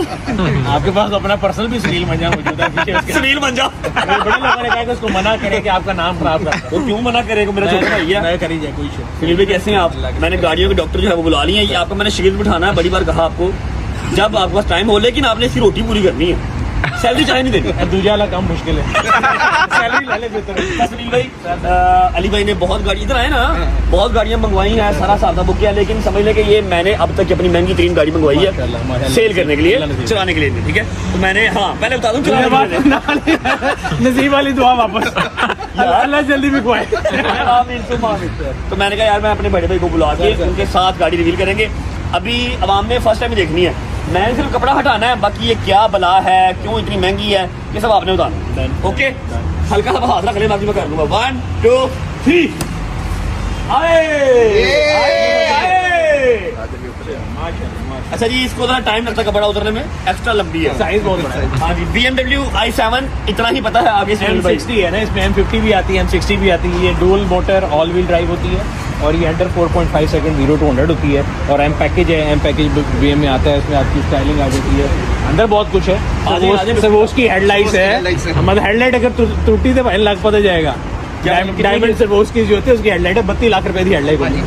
Speaker 7: आपके पास अपना पर्सनल भी सुनील मंजा मौजूद है।
Speaker 1: सुनील मंजा।
Speaker 7: बड़े लोगों ने कहा कि उसको मना करे कि आपका नाम खराब कर।
Speaker 1: तो क्यों मना करेगा? मेरा छोटा भाई है।
Speaker 7: मैं करी जाए कोई शो।
Speaker 1: सुनील भाई कैसे हैं आप? मैंने गाड़ियों के डॉक्टर जो है वो बुला लिए हैं। ये आपको मैंने शिगिर्द बिठाना है, बड़ी बार कहा आपको, जब आपके पास टाइम हो, लेकिन आपने इसकी रोटी पूरी करनी है। सैलरी चाहे नहीं देनी।
Speaker 7: दूजा वाला काम मुश्किल है। सैलरी ले ले बेहतर।
Speaker 1: सुनील भाई, अली भाई ने बहुत गाड़ी, इधर आए ना, बहुत गाड़ियां मंगवाई हैं, सारा सादा बुक किया, लेकिन समझ लें कि ये मैंने अब तक की अपनी महंगी 3 गाड़ी मंगवाई है सेल करने के लिए, चलाने के लिए नहीं। ठीक है, तो मैंने, हाँ पहले बता दूं,
Speaker 7: नसीब वाली दुआ वापस। अल्लाह जल्दी बिकवाए।
Speaker 1: तो मैंने कहा यार मैं अपने बड़े भाई को बुला के उनके साथ गाड़ी रिवील करेंगे। अभी अवाम ने फर्स्ट टाइम देखनी है, मैंने सिर्फ कपड़ा हटाना है, बाकी ये क्या बला है, क्यों इतनी महंगी है, ये सब आपने बताना। ओके, हल्का सा हाथ रख ले, बाकी मैं कर दूंगा। 1 2 3 अच्छा जी, इसको थोड़ा टाइम लगता है कपड़ा उतरने में, एक्स्ट्रा लंबी है,
Speaker 7: साइज बहुत बड़ा है।
Speaker 1: हाँ जी। BMW i7 इतना ही पता है, आगे से
Speaker 7: M60 है ना, इसमें M50 भी आती है, M60 भी आती है। ये dual motor all wheel drive होती है और ये अंडर 4.5 सेकंड 0 to 100 होती है। और M पैकेज है, M पैकेज BM में आता है, इसमें आपकी स्टाइलिंग आ जाती है, अंदर बहुत कुछ है। सर्वोस की हेडलाइट्स है, हमारा हेडलाइट अगर त्रुटि से भाई लाख पता जाएगा। डायमंड सर्वोस की जो होती है उसकी हेडलाइट है 32 लाख रुपए की हेडलाइट होती है।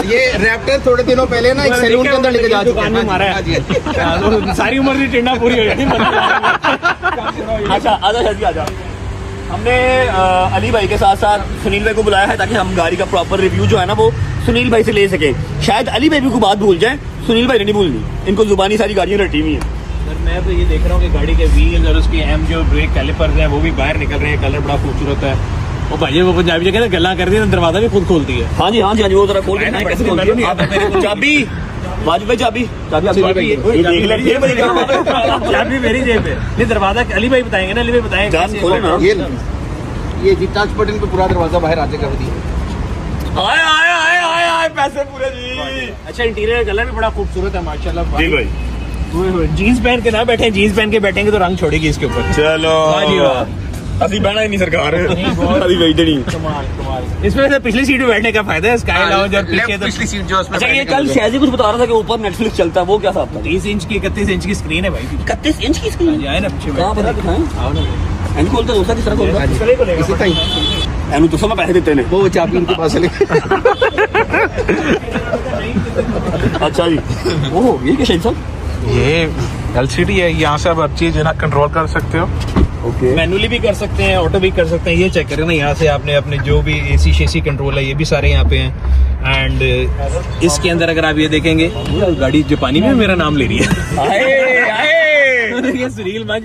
Speaker 2: ये रैप्टर थोड़े दिनों पहले ना एक सैलून के अंदर लेके जा चुके
Speaker 7: दुकान में मारा है। सारी उम्र की टिंडा पूरी हो जाती है।
Speaker 1: अच्छा आजा। हमने अली भाई के साथ साथ सुनील भाई को बुलाया है ताकि हम गाड़ी का प्रॉपर रिव्यू जो है ना वो सुनील भाई से ले सके। शायद अली भाई भी को बात भूल जाए, सुनील भाई ने नहीं भूलनी, इनको जुबानी सारी गाड़ियां रटी हुई है।
Speaker 7: सर मैं तो ये देख रहा हूँ कि गाड़ी के व्हील्स और उसके एम जो ब्रेक कैलिपर्स हैं वो भी बाहर निकल रहे हैं, कलर बड़ा खूबसूरत है। वो भाई वो पंजाबी जगह गल्ला कर दी, दरवाजा भी खुद खोलती है।
Speaker 1: हाँ जी, वो जरा खोल के कैसे खोलती है? चाबी वाजिब भाई, चाबी
Speaker 7: चाबी मेरी जेब में। नहीं, दरवाजा अली भाई बताएंगे ना, अली भाई बताएंगे।
Speaker 1: खोले ना,
Speaker 2: ये जी टच बटन पे पूरा दरवाजा बाहर आते कर दिया।
Speaker 1: आए पैसे पूरे जी।
Speaker 7: अच्छा, इंटीरियर कलर भी बड़ा खूबसूरत है माशाल्लाह।
Speaker 1: जी भाई,
Speaker 7: जीन्स पहन के ना बैठे, जीन्स पहन के बैठेंगे तो रंग छोड़ेगी इसके ऊपर।
Speaker 1: चलो अभी बैठा ही नहीं सरकार अभी वही नहीं।
Speaker 7: कमाल। इसमें से पिछली सीट में बैठने का फायदा है, स्काई लाउंज और पीछे तो
Speaker 2: पिछली सीट जो उसमें
Speaker 1: अच्छा, ये कल शायद कुछ बता रहा था कि ऊपर नेटफ्लिक्स चलता है, वो क्या साहब था?
Speaker 7: 30 इंच की 31 इंच की स्क्रीन है भाई।
Speaker 1: 31 इंच की स्क्रीन
Speaker 7: आए ना पीछे
Speaker 1: कहाँ पर दिखाएं?
Speaker 7: आओ ना,
Speaker 1: एन खोलता दूसरा किस तरह खोलता?
Speaker 2: इसी तरह
Speaker 1: एनु तो सब पैसे देते हैं।
Speaker 2: वो चाबी उनके पास ले।
Speaker 1: अच्छा जी, ओह ये क्या शायद साहब?
Speaker 7: ये LCD है, यहाँ से आप हर चीज ना कंट्रोल कर सकते हो।
Speaker 1: ओके,
Speaker 7: मैनुअली भी कर सकते हैं, ऑटो भी कर सकते हैं। ये चेक करें ना, यहाँ से आपने अपने जो भी AC शेसी कंट्रोल है ये भी सारे यहाँ पे हैं। एंड इसके अंदर अगर आप ये देखेंगे, गाड़ी जापानी में मेरा नाम ले रही है। ये सुनील मंच,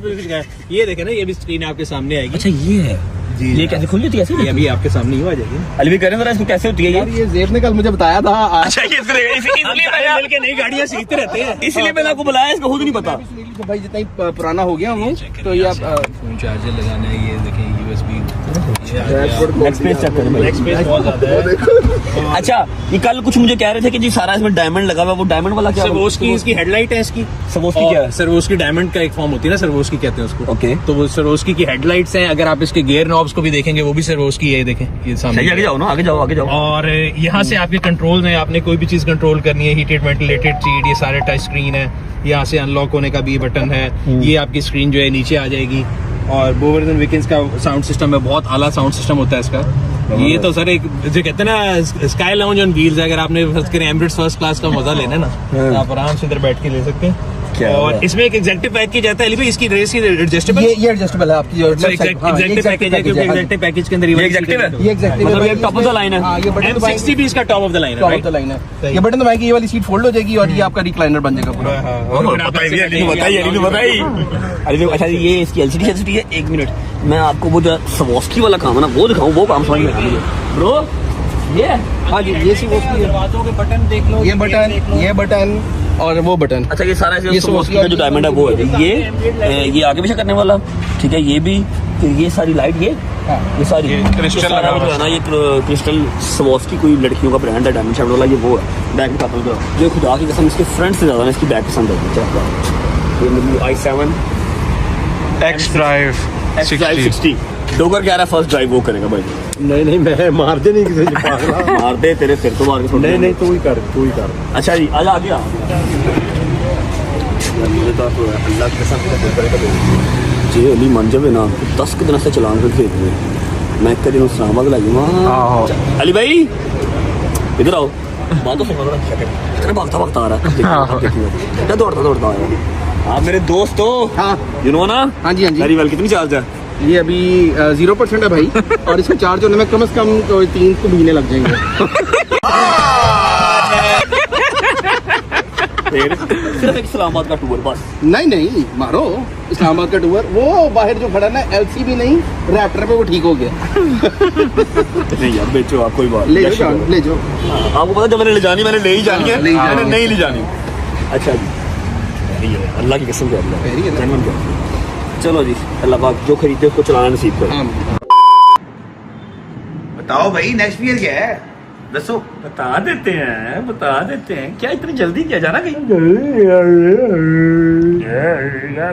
Speaker 7: ये देखे ना, ये भी स्क्रीन आपके सामने आएगी।
Speaker 1: अच्छा ये है जी, ये कैसे खुल जाती है?
Speaker 7: ये अभी आपके सामने ही आ जाएगी।
Speaker 1: अली भी करें जरा, इसको कैसे होती है
Speaker 2: यार ये जेब ने कल मुझे बताया था।
Speaker 7: अच्छा, इसलिए मिलके नई गाड़ियाँ सीखते रहते हैं,
Speaker 1: इसलिए मैंने आपको बुलाया, इसको खुद नहीं पता।
Speaker 2: भाई जितना ही पुराना हो गया हूँ तो ये आप
Speaker 7: फोन चार्जर लगाना है, ये देखें USB।
Speaker 1: नेक्स्ट पेज चेक करें,
Speaker 7: नेक्स्ट पेज बहुत ज्यादा है।
Speaker 1: अच्छा, ये कल कुछ मुझे कह रहे थे कि जी सारा इसमें डायमंड लगा हुआ है, वो डायमंड वाला क्या?
Speaker 7: सर्वोस की इसकी हेडलाइट है इसकी।
Speaker 1: सर्वोस की क्या है?
Speaker 7: सर्वोस की डायमंड का एक फॉर्म होती है ना, सर्वोस की कहते हैं उसको।
Speaker 1: ओके,
Speaker 7: तो वो सर्वोस की हेडलाइट्स हैं। अगर आप इसके गियर नॉब्स को भी देखेंगे वो भी सर्वोस की है, देखें ये सामने।
Speaker 1: आगे जाओ ना, आगे जाओ।
Speaker 7: और यहाँ से आपके कंट्रोल हैं, आपने कोई भी चीज कंट्रोल करनी है, हीटेड वेंटिलेटेड सीट, ये सारे टच स्क्रीन है। यहाँ से अनलॉक होने का भी बटन है। ये आपकी स्क्रीन जो है नीचे आ जाएगी। और बोवर्स एंड विकिंस का साउंड सिस्टम है, बहुत आला साउंड सिस्टम होता है इसका। ये तो सर एक जो कहते हैं ना स्काई लाउंज ऑन व्हील्स है, अगर आपने फर्स्ट करें एमिरेट्स फर्स्ट क्लास का मजा लेना ना तो आप आराम से इधर बैठ के ले सकते हैं। और इसमें एक एग्जेक्टिव पैकेज आता है अली भाई, इसकी रेस की एडजस्टेबल,
Speaker 8: ये एडजस्टेबल है आपकी जो
Speaker 7: एग्जेक्टिव पैकेज है, क्योंकि एग्जेक्टिव पैकेज के अंदर
Speaker 1: ये एग्जेक्टिव है,
Speaker 8: ये एग्जैक्टली
Speaker 1: मतलब ये टॉप ऑफ द लाइन है।
Speaker 8: ये बटन
Speaker 7: M60 भी इसका टॉप ऑफ द लाइन है,
Speaker 8: टॉप ऑफ द लाइन है। ये बटन दबाएंगे ये वाली सीट फोल्ड हो जाएगी और ये आपका रिक्लाइनर बन जाएगा पूरा।
Speaker 1: अच्छा ये इसकी एलसीडी है। 1 मिनट मैं आपको वो जो सवॉस्की वाला काम है ना वो दिखाऊं, वो काम समझ में ब्रो। ये
Speaker 8: हाँ जी, ये सी वो
Speaker 7: दरवाजों के बटन देख लो,
Speaker 8: ये बटन और वो बटन।
Speaker 1: अच्छा ये सारा
Speaker 8: ये
Speaker 1: सवॉस्की का जो डायमंड है वो है, ये आगे पीछे करने वाला, ठीक है। ये भी, फिर ये सारी लाइट, ये सारी
Speaker 6: क्रिस्टल
Speaker 1: सारा
Speaker 6: लगा
Speaker 1: जो है ना, ये क्रिस्टल सवॉस्की कोई लड़कियों का ब्रांड है, डायमंड शेड वाला, ये वो है। बैक दिखाता हूँ जो खुदा की कसम इसके फ्रंट से ज्यादा इसकी बैक पसंद है। ये i7
Speaker 6: X Drive
Speaker 1: 60 डोगर कह रहा है फर्स्ट ड्राइव वो करेगा भाई।
Speaker 2: नहीं मैं मार दे नहीं किसी को
Speaker 1: मार दे, तेरे सिर तो मार के छोड़ दे।
Speaker 2: नहीं तू ही कर।
Speaker 1: अच्छा जी आजा आगे आ। मुझे तो अल्लाह के साथ जी अली मन जब है ना 10 के दिन से चलान कर खेत में मैं एक दिन इस्लामाबाद लगी अली भाई इधर आओ। बात तो सुनो इतना भागता आ रहा है, क्या दौड़ता आया। आप मेरे दोस्त हो,
Speaker 8: हाँ
Speaker 1: यू नो ना।
Speaker 8: हाँ जी
Speaker 1: वेरी वेल। कितनी चार्ज है
Speaker 8: ये अभी 0% है भाई और इसका चार्ज होने में कम से कम 3 महीने लग जाएंगे।
Speaker 1: सिर्फ एक इस्लामाबाद का टूर बस।
Speaker 8: नहीं मारो इस्लामाबाद का टूर, वो बाहर जो खड़ा ना LC भी नहीं रैप्टर पे वो ठीक हो गया।
Speaker 1: नहीं यार बेचो आप, कोई बात
Speaker 8: ले जाओ।
Speaker 1: आपको पता जब मैंने ले जानी मैंने ले ही जानी है, मैंने नहीं ले जानी। अच्छा जी अल्लाह की कसम कर रहा। चलो जी अल्लाह पाक जो खरीदे उसको चलाना नसीब करे।
Speaker 3: बताओ भाई नेक्स्ट ईयर क्या है, दसो।
Speaker 1: बता देते हैं क्या इतनी जल्दी क्या जाना कहीं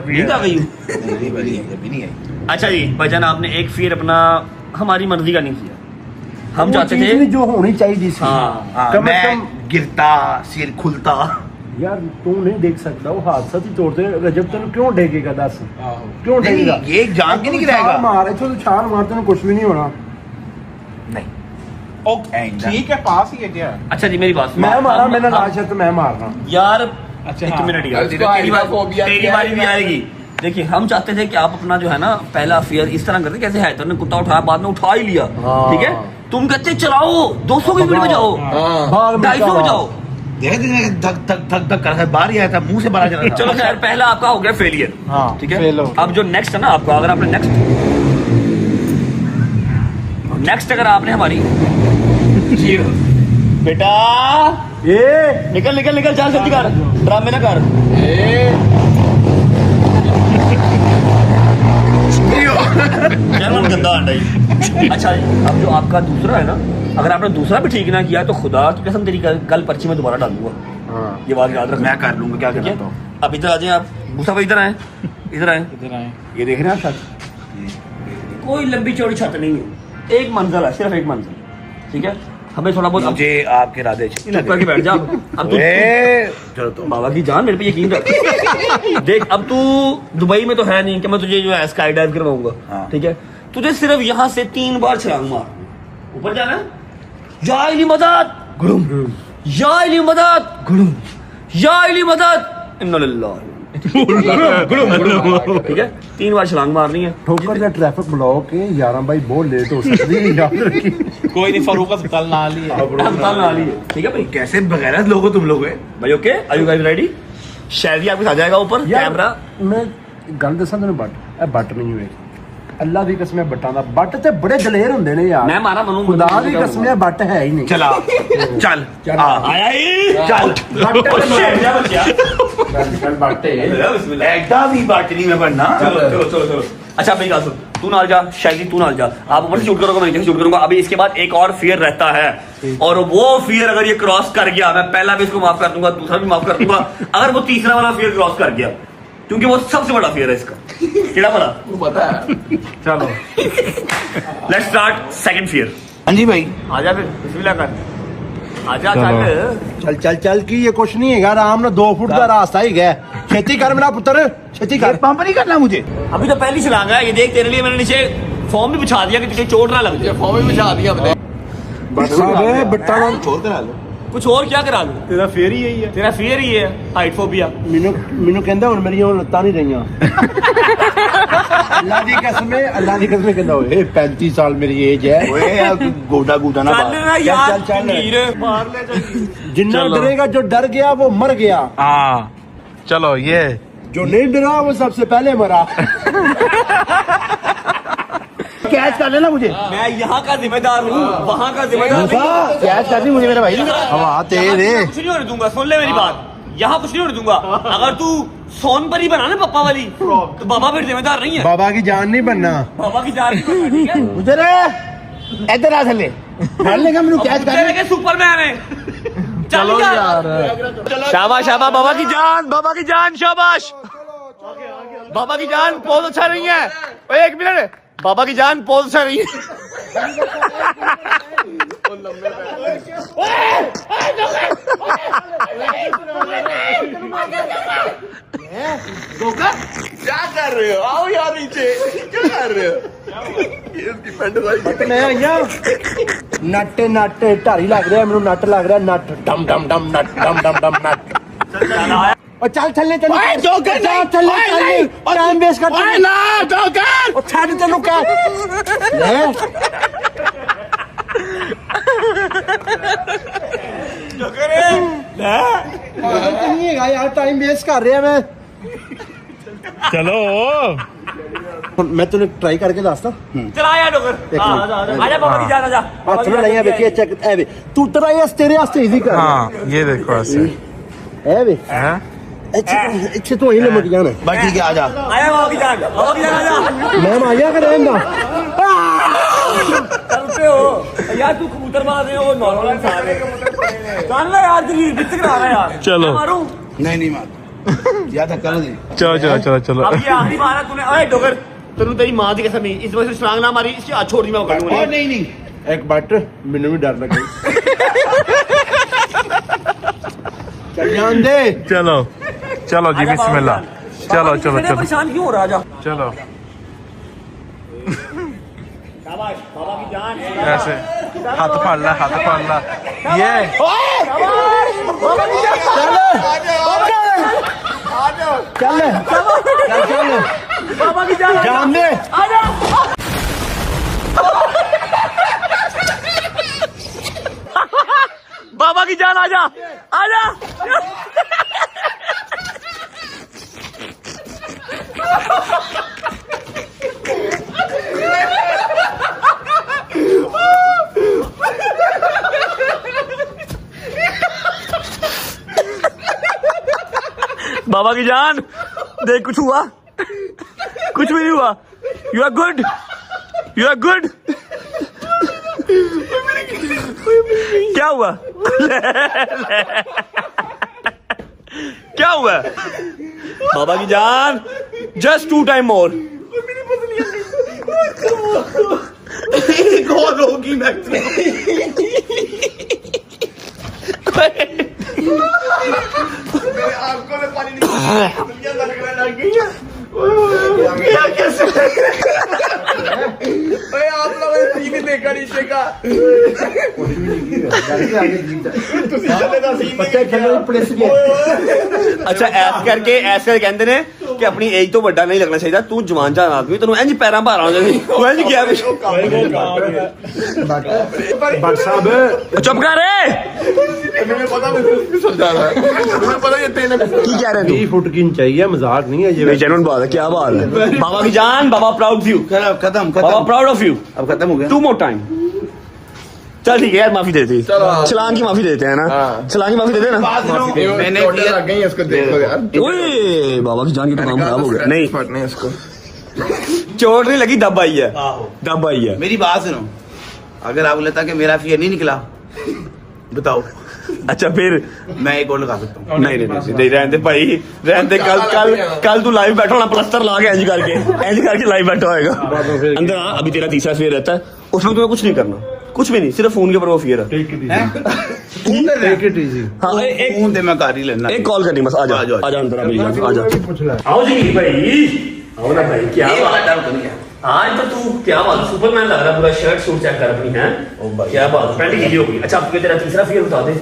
Speaker 1: नींद आ गई।
Speaker 3: अभी नहीं आई।
Speaker 1: अच्छा जी भाईजान आपने एक फिर अपना हमारी मर्जी का नहीं किया, हम चाहते थे
Speaker 2: जो होनी चाहिए थी।
Speaker 1: हाँ
Speaker 2: कम से
Speaker 3: मैं
Speaker 2: कम
Speaker 3: गिरता सिर खुलता।
Speaker 2: यार तू नहीं देख सकता वो हादसा थी तोड़ते रजब तेन क्यों डेगेगा दस क्यों
Speaker 3: नहीं,
Speaker 2: डेगेगा
Speaker 3: ये जान के नहीं गिराएगा।
Speaker 2: मारे तो छाल मारते हैं कुछ भी नहीं होना।
Speaker 6: ठीक है, पास ही है क्या?
Speaker 1: अच्छा जी मेरी बात सुनो।
Speaker 2: मैं मारा मैंने
Speaker 1: हम-
Speaker 2: लाश है तो मैं मारना।
Speaker 1: यार
Speaker 7: अच्छा,
Speaker 1: एक
Speaker 7: हाँ।
Speaker 1: मिनट यार
Speaker 6: उसको
Speaker 1: तेरी
Speaker 6: आइडियोफोबिया
Speaker 1: तेरी
Speaker 6: किया
Speaker 1: बारी भी
Speaker 6: है।
Speaker 1: आएगी। देखिए हम चाहते थे कि आप अपना जो है ना पहला फेयर इस तरह करते कैसे है तो कुत्ता उठाया बाद में उठा ही लिया, ठीक है। तुम कहते चलाओ 200 की स्पीड में जाओ,
Speaker 2: भाग में
Speaker 1: 250 में
Speaker 2: जाओ।
Speaker 1: जाओ।
Speaker 3: धक कर रहा है, बाहर ही आया था, मुंह से बाहर चला था।
Speaker 1: चलो खैर पहला आपका हो गया फेलियर,
Speaker 2: हाँ,
Speaker 1: ठीक है।
Speaker 2: fail हो गया।
Speaker 1: अब जो नेक्स्ट है ना आपका, अगर आपने नेक्स्ट अगर आपने हमारी बेटा
Speaker 2: ये
Speaker 1: निकल चल जल्दी कर, ड्रामे ना कर। गंदा अंडा ही। अच्छा अब जो आपका दूसरा है ना, अगर आपने दूसरा भी ठीक ना किया तो खुदा की कसम तेरी कल पर्ची में दोबारा डाल दूंगा। ये बात याद रखना।
Speaker 3: मैं कर लूंगा, क्या
Speaker 1: ठीक
Speaker 3: करता
Speaker 1: है।
Speaker 3: हूँ।
Speaker 1: अब इधर आ जाए आप, मूसा भाई इधर आए। ये देख रहे हैं आप छत, कोई लंबी चौड़ी छत नहीं है, एक मंजिल है, सिर्फ एक मंजिल, ठीक है। हमें थोड़ा बहुत
Speaker 3: मुझे आपके राधे अच्छे
Speaker 1: चुप करके बैठ जा। अब तू
Speaker 3: चलो तो
Speaker 1: बाबा की जान मेरे पे यकीन रख। देख अब तू दुबई में तो है नहीं कि मैं तुझे जो है स्काई डाइव करवाऊंगा,
Speaker 3: हाँ।
Speaker 1: ठीक है। तुझे सिर्फ यहाँ से 3 बार छलांग मार, ऊपर जाना है। या इली मदद गुरुम, या इली मदद गुरुम, या इली मदद इन्ना लिल्लाह गुरुम, ठीक है। 3 बार छलांग मारनी है।
Speaker 2: ठोकर का ट्रैफिक ब्लॉक है 11 भाई बहुत लेट हो सकती है याद रखी।
Speaker 7: कोई नहीं, फरूक अस्पताल ना ली है।
Speaker 1: अस्पताल में आ रही है, ठीक है भाई।
Speaker 3: कैसे बगैर लोग हो तुम लोग है
Speaker 1: भाई okay, are you guys ready? शायद आपके साथ जाएगा ऊपर कैमरा।
Speaker 2: मैं गल दसा तेन बट नहीं हुए अल्लाह की कसम बट्टां दा बट ते बड़े दलेर हुंदे ने यार।
Speaker 1: मैं मारा मनु
Speaker 2: खुदा की कसम बट है ही नहीं।
Speaker 3: चला चल
Speaker 1: आया ही
Speaker 3: चल
Speaker 2: बट है
Speaker 3: एकदम ही बाटनी में बनना।
Speaker 1: चलो। अच्छा मेरी बात सुन, तू नाल जा, शायद तू नाल जा। आप ऊपर से शूट करोगे, मैं नीचे से शूट करूंगा। अभी इसके बाद एक और फियर रहता है, और वो फियर अगर ये क्रॉस कर गया, मैं पहला भी इसको माफ कर दूंगा, दूसरा भी माफ कर दूंगा। अगर वो तीसरा वाला फियर क्रॉस कर गया, क्योंकि वो सबसे बड़ा फियर है इसका। क्या बड़ा
Speaker 6: पता है।
Speaker 2: चलो
Speaker 1: लेट्स स्टार्ट सेकंड फियर।
Speaker 3: हाँ जी भाई,
Speaker 1: आजा फिर बिस्मिल्लाह कर, आजा चल।
Speaker 2: चल की ये कुछ नहीं है आराम ना 2 फुट का रास्ता ही गया। खेती कर मेरा पुत्र, खेती कर।
Speaker 3: पंप नहीं करना मुझे।
Speaker 1: अभी तो पहली छलांग है ये, देख तेरे लिए मैंने नीचे फॉर्म भी बिछा दिया कि तुझे चोट ना लग जाए।
Speaker 6: फॉर्म भी बिछा दिया हमने।
Speaker 2: बट्टा
Speaker 3: छोड़ कर आ लो।
Speaker 1: कुछ और क्या करा लूं?
Speaker 2: ਤੇਰਾ ਫੇਰ ਹੀ ਇਹੀ ਹੈ
Speaker 1: तेरा फियर ही है हाइट फोबिया।
Speaker 2: ਮੈਨੂੰ ਕਹਿੰਦਾ ਹੁਣ ਮੇਰੀਆਂ ਉਹ ਲੱਤਾਂ ਨਹੀਂ ਰਹੀਆਂ ਅੱਲਾ ਦੀ ਕਸਮ ਕਹਿੰਦਾ ਓਏ 35 ਸਾਲ ਮੇਰੀ ਏਜ ਹੈ
Speaker 3: ओए गोदा गोदा ना
Speaker 1: चल
Speaker 3: बात।
Speaker 1: ना यार
Speaker 2: चल, चल।
Speaker 1: हीर मार ले जल्दी।
Speaker 2: जिन्ना डरेगा जो डर गया वो मर गया
Speaker 9: हाँ चलो ये
Speaker 2: जो नहीं डरा वो सबसे पहले मरा कैच कर लेना मुझे
Speaker 1: मैं यहाँ का जिम्मेदार हूँ वहाँ का जिम्मेदार नहीं।
Speaker 2: कैच कर दी मुझे मेरा भाई हवा तेज है
Speaker 1: कुछ नहीं होने दूंगा, सुन ले मेरी बात, यहाँ कुछ नहीं होने दूंगा। अगर तू सोनपरी बना ना पप्पा वाली तो बाबा फिर जिम्मेदार नहीं है।
Speaker 2: बाबा की जान नहीं बनना
Speaker 1: बाबा की जान नहीं है, ठीक है?
Speaker 2: उधर इधर आ थले फड़ लेगा मैंने कैच कर
Speaker 1: तेरे के सुपरमैन है। चलो यार शाबाश शाबाश बाबा की जान शाबाश। बाबा की जान बहुत अच्छा नहीं है। ओए एक मिनट, बाबा की जान बहुत अच्छा नहीं है।
Speaker 6: क्या कर रहे हो? आओ यार नीचे, क्या कर रहे हो? ये इसकी पैंट साइज
Speaker 2: मैं आइया नट नट ढारी लग रहा मैनू नट लग रहा नट डम डम डम नट डम डम डम नट और चल चलने चल
Speaker 8: जोकर नहीं,
Speaker 2: चल
Speaker 8: ओए
Speaker 2: चल
Speaker 8: नहीं,
Speaker 2: टाइम वेस्ट कर
Speaker 8: ओए ना जोकर
Speaker 2: और छाड़ तेनू क्या ले नहीं है यार टाइम वेस्ट कर रहा मैं
Speaker 9: चलो
Speaker 2: मैं तेन ट्राई करके दसदा
Speaker 1: चला यार डोकर आजा बाबा की जान आजा।
Speaker 2: हथ में लाइया देखिए चेक ए वे तू ट्राई तेरे वास्ते इजी कर
Speaker 9: हाँ ये देखो ऐसे
Speaker 2: ए वे
Speaker 9: हैं?
Speaker 2: अच्छे तो वही लमट जाना
Speaker 3: बस ठीक है आजा।
Speaker 1: आया बाबा की जान आजा।
Speaker 2: मैं आया कर रहेगा
Speaker 1: चल पे हो यार, तू कबूतरबाज है वो नॉर्मल इंसान है। चल ना यार दिल्ली बिच करा रहा है यार।
Speaker 9: चलो।
Speaker 1: मैं मारूं
Speaker 3: नहीं मार या था कर दे।
Speaker 9: चलो चलो चलो चलो
Speaker 1: अब ये आखिरी बार है तूने। ओए डोकर तेनू तेरी मां की कसम नहीं, इस वजह से छलांग ना मारी, इसकी हाथ छोड़ दी मैं कर दूंगा।
Speaker 3: नहीं नहीं
Speaker 2: एक बट मैंने भी डर लगा चल जान दे
Speaker 9: चलो चलो जी
Speaker 1: आजा बाबा
Speaker 9: बिस्मिल्लाह
Speaker 1: की जान।
Speaker 9: चलो
Speaker 1: बाबा
Speaker 9: चलो
Speaker 1: इतने
Speaker 9: चलो
Speaker 1: परेशान क्यों हो रहा? आजा
Speaker 9: चलो
Speaker 1: शाबाश बाबा की जान।
Speaker 9: ऐसे हाथ फाड़ ला ये
Speaker 2: चल चल
Speaker 1: बाबा की जान
Speaker 2: जान दे
Speaker 1: आजा। बाबा की जान आजा आजा। बाबा की जान देख कुछ हुआ? कुछ भी नहीं हुआ। You are good, you are good. क्या हुआ? क्या हुआ? बाबा की जान जस्ट 2 टाइम मोर। एक और होगी
Speaker 6: आंखों में पानी निकल लगने लग गई है। क्या कैसे? ओए आप लोगों ने सीन देखा नीचे का? ਤੁਸੀਂ ਚੱਲੇ ਦਾ ਸੀਨ
Speaker 2: पत्ते खेलो पुलिस के
Speaker 1: अच्छा ऐस करके कहते ने कि अपनी एज तो बड़ा नहीं लगना चाहिए। तू जवान जान आदमी तेन इंज पैर भार आ तू इंज गया
Speaker 2: बट साहब
Speaker 1: चुप कर रे।
Speaker 6: मुझे पता नहीं समझा रहा है। मुझे पता ये तेरे
Speaker 1: की कह रहे
Speaker 2: 20 फुट की चाहिए मजाक नहीं है ये
Speaker 1: जेन्युइन बात है। क्या बात है बाबा की जान। बाबा प्राउड ऑफ यू,
Speaker 3: खत्म
Speaker 1: बाबा
Speaker 3: खत्म
Speaker 1: प्राउड ऑफ यू।
Speaker 3: अब खत्म हो गया।
Speaker 1: 2 मोर टाइम। चल ठीक है यार माफी देते हैं, छलांग की माफी देते हैं ना। छलांग की माफी देते हैं ना।
Speaker 6: मैंने लग गई इसको देखो यार।
Speaker 1: ओए बाबा की जान की तो काम खराब हो गया। नहीं
Speaker 6: फटने इसको
Speaker 1: चोट नहीं लगी, दब आई है, दब आई है।
Speaker 3: मेरी बात सुनो, अगर आप बोलता कि मेरा फियर नहीं निकला बताओ
Speaker 1: अच्छा फिर
Speaker 3: मैं एक और लगा सकता हूँ।
Speaker 1: नहीं रहने दे भाई, रहने दे। कल तू लाइव बैठा होना प्लस्तर ला के इंज करके लाइव बैठा होएगा अंदर। हाँ अभी तेरा तीसरा फेयर रहता है, उसमें तुम्हें कुछ नहीं करना, कुछ भी नहीं, सिर्फ फोन के ऊपर वो फेयर है।
Speaker 2: टेक इट इजी
Speaker 1: हाँ एक
Speaker 3: फोन दे मैं कर ही लेना।
Speaker 1: एक कॉल करनी बस। आजा
Speaker 3: आ जाओ।
Speaker 1: आजा अंदर मेरी जान आजा।
Speaker 2: पूछ ले
Speaker 1: आओ जी भाई, आओ ना भाई। क्या बात आज तो तू क्या बात सुपरमैन लग रहा है पूरा। शर्ट सूट चेक कर अपनी है, क्या बात पैंट गीली हो गई। अच्छा अब तेरा तीसरा फेयर बता दे।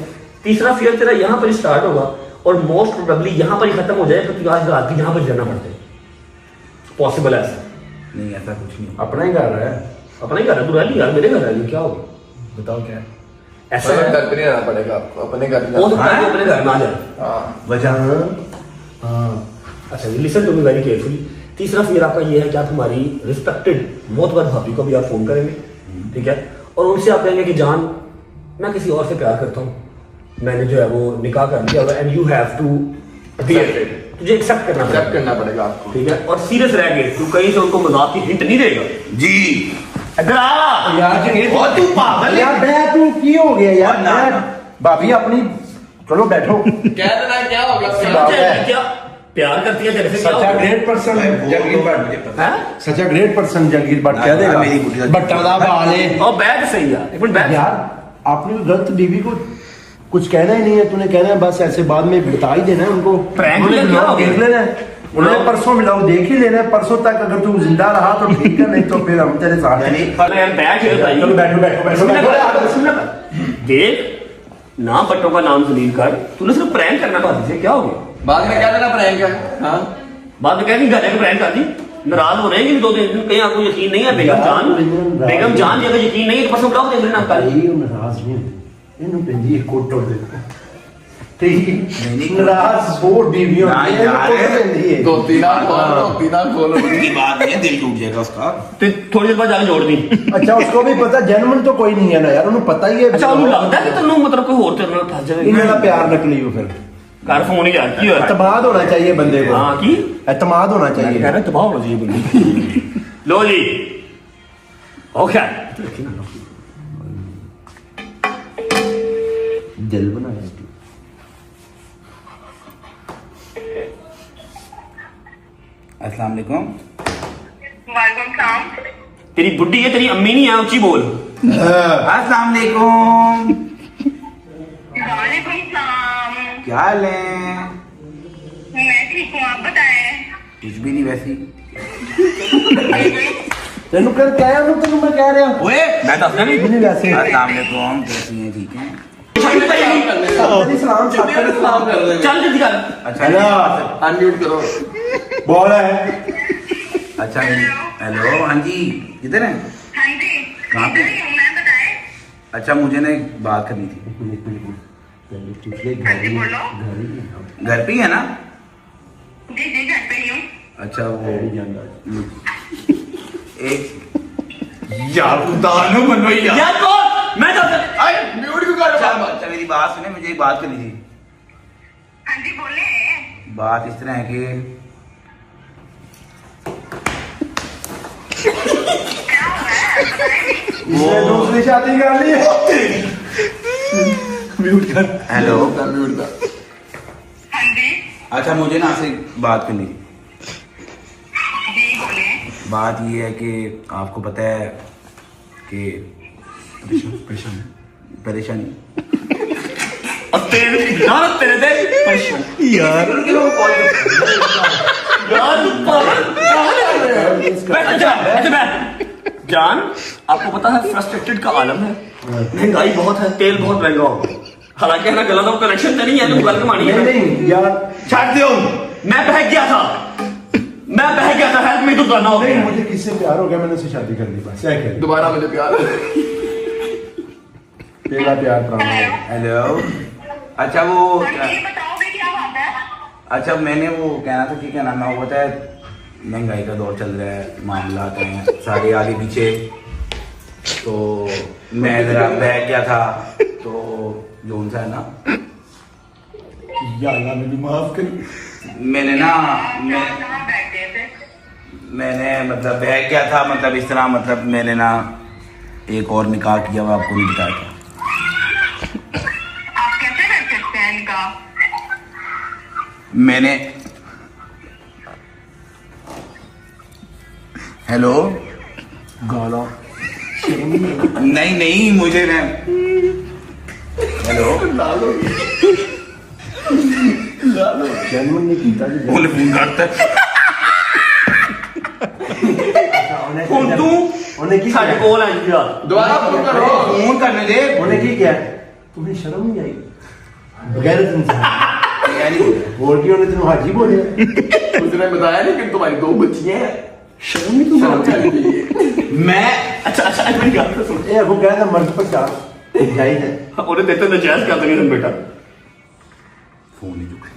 Speaker 1: तीसरा फियर तेरा यहाँ पर स्टार्ट होगा और मोस्ट प्रोबेबली यहाँ पर ही खत्म हो जाएगा, क्योंकि आज रात भी यहाँ पर जाना पड़ता है। पॉसिबल है ऐसा?
Speaker 3: नहीं ऐसा कुछ नहीं।
Speaker 2: अपना ही घर है,
Speaker 1: अपना ही घर है, तू रह ली यार, मेरे घर रह ली, क्या होगा
Speaker 2: बताओ क्या है?
Speaker 1: ऐसा है?
Speaker 6: घर पे नहीं रहना पड़ेगा आपको, अपने घर
Speaker 1: वो तो पहले अपने घर में आ जाए।
Speaker 6: हाँ
Speaker 2: वजह
Speaker 1: अच्छा listen to me very carefully. तीसरा फियर आपका ये है कि आप हमारी रिस्पेक्टेड बहुत बार भाभी को भी आप फोन करेंगे, ठीक है, और उनसे आप कहेंगे कि जान मैं किसी और से प्यार करता हूँ, मैंने जो है वो निकाह कर लिया एंड यू हैव टू तुझे एक्सेप्ट करना
Speaker 6: पड़ेगा आपको,
Speaker 1: ठीक है, और सीरियस रह गए, तू कहीं से उनको मजाक की हिंट नहीं देगा
Speaker 3: जी
Speaker 1: इधर आ
Speaker 2: यार
Speaker 3: और तू पागल
Speaker 2: यार मैं तू की हो गया यार, मैं भाभी अपनी चलो बैठो।
Speaker 6: कह देना क्या होगा
Speaker 1: क्या प्यार करती है तेरे से, क्या
Speaker 2: सच अ
Speaker 1: होगा?
Speaker 2: ग्रेट पर्सन जगीर भट्ट,
Speaker 1: हैं?
Speaker 2: Such a great person Jagir Bhatt कह देगा
Speaker 3: मेरी बुढ़िया
Speaker 2: भट्टा दा वाले।
Speaker 1: और बैठ सही यार, एक मिनट बैठ
Speaker 2: यार आपने गलत बीवी को कुछ कहना ही नहीं है, तूने कहना है बस ऐसे बाद में बता ही देना है उनको,
Speaker 1: Prank
Speaker 2: उन्होंने
Speaker 1: किया
Speaker 2: ब्लॉग
Speaker 1: क्या
Speaker 2: देख लेना है, उन्होंने परसों मिलाओ देख ही लेना है, परसों तक अगर तू जिंदा रहा तो ठीक है, नहीं तो फिर हम तेरे साथ हैं।
Speaker 1: अरे यार बैठ ये बताइए।
Speaker 2: चलो बैठो बैठो बैठो बैठो।
Speaker 1: देख ना बट्टों का नाम जलील कर, तूने सिर्फ प्रैंक करना भाभी से, क्या हो गया?
Speaker 6: बाद में क्या देना प्रैंक है? हाँ
Speaker 1: बाद में कहेंगे घर प्रैंक कर दी, नाराज हो रहे हैं कि 2 दिन कहीं आपको यकीन नहीं है बेगम जान जी अगर यकीन नहीं है तो परसों ब्लॉग देख लेना कल।
Speaker 2: ये नाराज नहीं होते, इन्हों पेंदी एक कोट तोड़ दे ठीक नाराज बहुत बीवियों
Speaker 3: ना यार,
Speaker 6: दो तीन खोलो
Speaker 3: की बात नहीं है, दिल टूट जाएगा उसका।
Speaker 1: तो थोड़ी देर बाद जाके जोड़ दी।
Speaker 2: अच्छा उसको भी पता जेन्युइन तो कोई नहीं है ना यार, उन्हें पता ही है।
Speaker 1: अच्छा उन्हें लगता है कि तुम मतलब कोई और तेरे नाल फंस जाएगा,
Speaker 2: इन्हें ना प्यार नकली हो, फिर
Speaker 1: घर फोन ही यार की होया
Speaker 2: एतमाद होना चाहिए बंदे को।
Speaker 1: हाँ की
Speaker 2: एतमाद होना
Speaker 1: कह
Speaker 2: चाहिए।
Speaker 1: रहा तबाह होना चाहिए बंदी। लो जी ओके
Speaker 2: दिल बनाया तू।
Speaker 3: अस्सलाम वालेकुम।
Speaker 4: वालेकुम सलाम।
Speaker 1: तेरी बुड्ढी है, तेरी अम्मी नहीं है, ऊंची बोल।
Speaker 3: अस्सलाम वालेकुम।
Speaker 4: वालेकुम सलाम।
Speaker 3: क्या हाल है?
Speaker 4: मैं ठीक हूँ, आप बताएं।
Speaker 3: कुछ भी नहीं वैसी।
Speaker 2: तेनू कर क्या है, तेनू मैं कह रहा हूं
Speaker 3: ओए
Speaker 1: मैं दस नहीं
Speaker 2: नहीं वैसे
Speaker 3: अस्सलाम वालेकुम, कैसी हैं? ठीक हैं?
Speaker 2: सलाम
Speaker 1: चल जल्दी कर।
Speaker 3: अच्छा
Speaker 6: अनम्यूट करो।
Speaker 2: बोल है
Speaker 3: अच्छा हेलो, हाँ जी किधर हैं?
Speaker 4: हाँ जी,
Speaker 3: कहाँ पे?
Speaker 4: इधर ही हूँ, मैं बताएं।
Speaker 3: अच्छा मुझे ना एक बात करनी थी।
Speaker 4: हाँ जी, बोलो।
Speaker 3: घर पे ही है ना?
Speaker 4: जी जी, घर पे ही हूँ।
Speaker 3: अच्छा वो एक यार उदाहरण बनो यार।
Speaker 1: यार कौन मैं दस
Speaker 6: म्यूट क्यों कर रहा है?
Speaker 3: अच्छा मेरी बात सुने, मुझे एक बात करनी थी।
Speaker 4: हाँ जी, बोले।
Speaker 3: बात इस तरह है कि
Speaker 4: क्या हुआ है बताएं।
Speaker 2: इसने दूसरी शादी कर ली है। म्यूट कर।
Speaker 3: हेलो
Speaker 6: म्यूट कर।
Speaker 4: हाँ जी
Speaker 3: अच्छा मुझे ना आपसे एक बात करनी थी।
Speaker 4: जी, बोले।
Speaker 3: बात ये है कि आपको पता है कि परेशानी
Speaker 1: अब तेरे यार तेरे दे यार जान आपको पता है फ्रस्ट्रेटेड का आलम है, महंगाई बहुत है, तेल बहुत महंगा हो गया। हालांकि ना गलत हो, कनेक्शन तो नहीं है, तुम गलत मानी है।
Speaker 2: नहीं यार
Speaker 1: छाट दो, मैं बह गया था, हेल्प मी तो करना हो
Speaker 2: नहीं,
Speaker 1: गया।
Speaker 2: मुझे किससे प्यार हो गया, मैंने उससे शादी कर ली बस। क्या कह
Speaker 6: दोबारा मुझे प्यार।
Speaker 2: तेरा प्यार पुराना है।
Speaker 3: हेलो अच्छा वो
Speaker 4: हाँ जी, बताओगे क्या बात है।
Speaker 3: अच्छा मैंने वो कहना था कि क्या नाम है वो पता है, महंगाई का दौर चल रहा है, मामला हैं सारे आगे पीछे, तो मैं जरा बह गया था, तो जोन सा है ना,
Speaker 2: या अल्लाह मुझे माफ कर।
Speaker 3: मैंने ना
Speaker 4: कहाँ बैठ गए थे।
Speaker 3: मैंने मतलब बह गया था, मतलब इस तरह, मतलब मैंने ना एक और निकाह किया, वो आपको नहीं बताया था।
Speaker 4: आप कैसे कर सकते हैं इनका।
Speaker 3: मैंने हेलो
Speaker 2: गाला
Speaker 3: नहीं नहीं मुझे ना हेलो
Speaker 2: जेन्युइन नहीं कीता जी।
Speaker 3: उन्हें फोन करता
Speaker 1: ਹੁਣ ਤੂੰ
Speaker 2: ਉਹਨੇ ਕੀ
Speaker 1: ਸਾਡੇ
Speaker 2: ਕਿਹਾ?
Speaker 1: ਕੋਲ ਆ ਜੀ यार
Speaker 6: दोबारा फोन करो।
Speaker 3: फोन करने दे।
Speaker 2: ਉਹਨੇ ਕੀ ਕਿਹਾ? तुम्हें शर्म नहीं आई? बगैर इंसान बोल के उन्हें तेन हाजी बोले
Speaker 6: उसने बताया नहीं कि तुम्हारी 2 बच्चियां हैं शर्म ही तो चाहिए
Speaker 3: मैं
Speaker 1: अच्छा मेरी गल तो सुन
Speaker 2: ये वो कहता मर्द पर चार जायज है
Speaker 1: ਉਹਨੇ ਦਿੱਤੇ ਤਾਂ ਜਾਇਜ਼ ਕਰ ਦੇਣੀ ਬੇਟਾ
Speaker 3: फोन नहीं चुक रही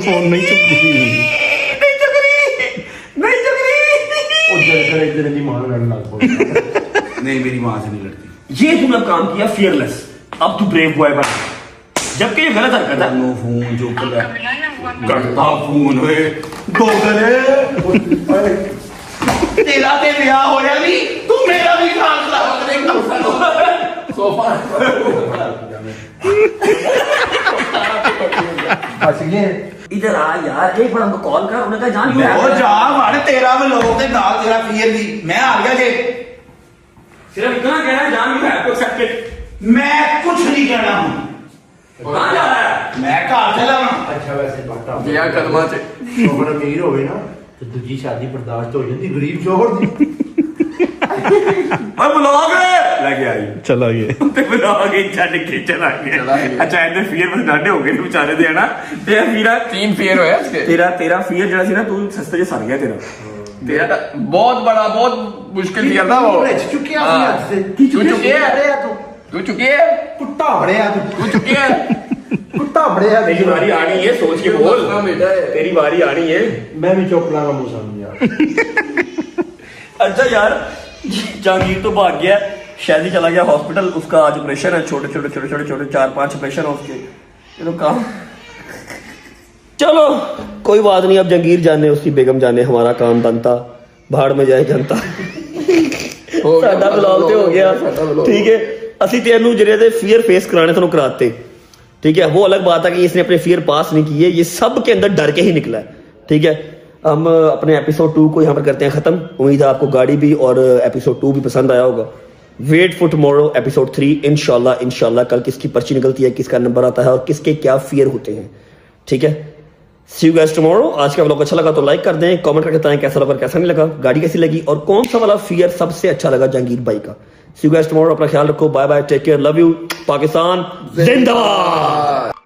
Speaker 9: फोन नहीं चुकती
Speaker 2: ਉਹ ਜਦ ਇੱਕ ਦਿਨ ਦੀ ਮਾਂ ਨਾਲ ਲੱਗ ਪਈ
Speaker 3: नहीं मेरी माँ से नहीं लड़ती
Speaker 1: ये तूने अब काम किया फियरलेस अब तू ब्रेव बॉय बन जबकि ये गलत हरकत है
Speaker 3: नो फोन जो कर रहा है
Speaker 4: मिला ना हुआ
Speaker 3: करता फोन हुए गोगले तेरा ते ब्याह होया नहीं तू मेरा भी फासला सोफा
Speaker 2: फस गए
Speaker 1: इधर आ यार एक बार हमको कॉल कर उन्होंने कहा जान
Speaker 3: ओ जा मार तेरा व्लॉग ते नाल तेरा फीयर दी मैं आ गया जे
Speaker 1: सिर्फ इतना कहना है जान you have to accept it
Speaker 3: मैं कुछ नहीं कहना हूं
Speaker 1: कहां जा रहा है
Speaker 3: मैं घर चला हूं
Speaker 2: अच्छा वैसे बाटा
Speaker 6: गया कदमा च
Speaker 2: शोहर अमीर होवे ना तो दूजी शादी बर्दाश्त हो जाती गरीब शोहर दी
Speaker 1: ओए ब्लॉग लेके आई
Speaker 9: चला गया
Speaker 1: ਤੇ ਬਲੌਗ ਹੀ ਛੱਡ ਕੇ ਚਲਾ ਗਿਆ ਅੱਛਾ ਇਹਦੇ ਫੀਅਰ ਬਸ ਡਾਡੇ ਹੋ ਗਏ ਨੇ ਵਿਚਾਰੇ ਦੇ ਹਨਾ ਤੇ ਫੀਰਾ
Speaker 6: 3 फेयर होया इसके
Speaker 1: ਤੇਰਾ ਫੀਅਰ ਜਿਹੜਾ ਸੀ ਨਾ ਤੂੰ ਸਸਤੇ ਜਿਹਾ ਸਰ ਗਿਆ ਤੇਰਾ
Speaker 6: तेरा बहुत बड़ा बहुत मुश्किल दिया था वो
Speaker 2: रच चुके हैं
Speaker 6: हाँ।
Speaker 2: से
Speaker 6: तू चुकी है
Speaker 2: बड़े तू
Speaker 6: तू चुकी है
Speaker 2: कुत्ता बड़े तू
Speaker 6: तू चुकी है
Speaker 2: कुत्ता बड़े
Speaker 1: तेरी बारी आनी है सोच के बोल
Speaker 6: हाँ, बेटा है।
Speaker 1: तेरी बारी आनी है
Speaker 2: मैं भी चुप लागा मुंह सामने यार
Speaker 1: अच्छा यार जहांगीर तो भाग गया शादी चला गया हॉस्पिटल उसका आज ऑपरेशन है छोटे 4-5 ऑपरेशन है उसके ये तो काम चलो कोई बात नहीं अब जहांगीर जाने उसकी बेगम जाने हमारा काम बनता भाड़ में जाए जनता ਸਾਡਾ ਬਲੌਗ ਤੇ ਹੋ ਗਿਆ ठीक है ਅਸੀਂ ਤੈਨੂੰ ਜਿਹੜੇ ਦੇ ਫੀਅਰ ਫੇਸ कराने ਤੁਹਾਨੂੰ कराते ठीक है वो अलग बात है कि इसने अपने फियर पास नहीं किए ये सब के अंदर डर के ही निकला है ठीक है हम अपने एपिसोड 2 को यहाँ पर करते हैं खत्म उम्मीद है आपको गाड़ी भी और एपिसोड 2 भी पसंद आया होगा वेट फॉर टुमारो एपिसोड 3 इंशाल्लाह कल किसकी पर्ची निकलती है किसका नंबर आता है और किसके क्या फियर होते हैं ठीक है सी यू गाइस टुमारो आज का व्लॉग अच्छा लगा तो लाइक कर दें कमेंट करके बताएं कैसा लगा कैसा नहीं लगा गाड़ी कैसी लगी और कौन सा वाला फियर सबसे अच्छा लगा जहांगीर भाई का सी यू गाइस टुमारो अपना ख्याल रखो bye bye take care love you Pakistan जिंदाबाद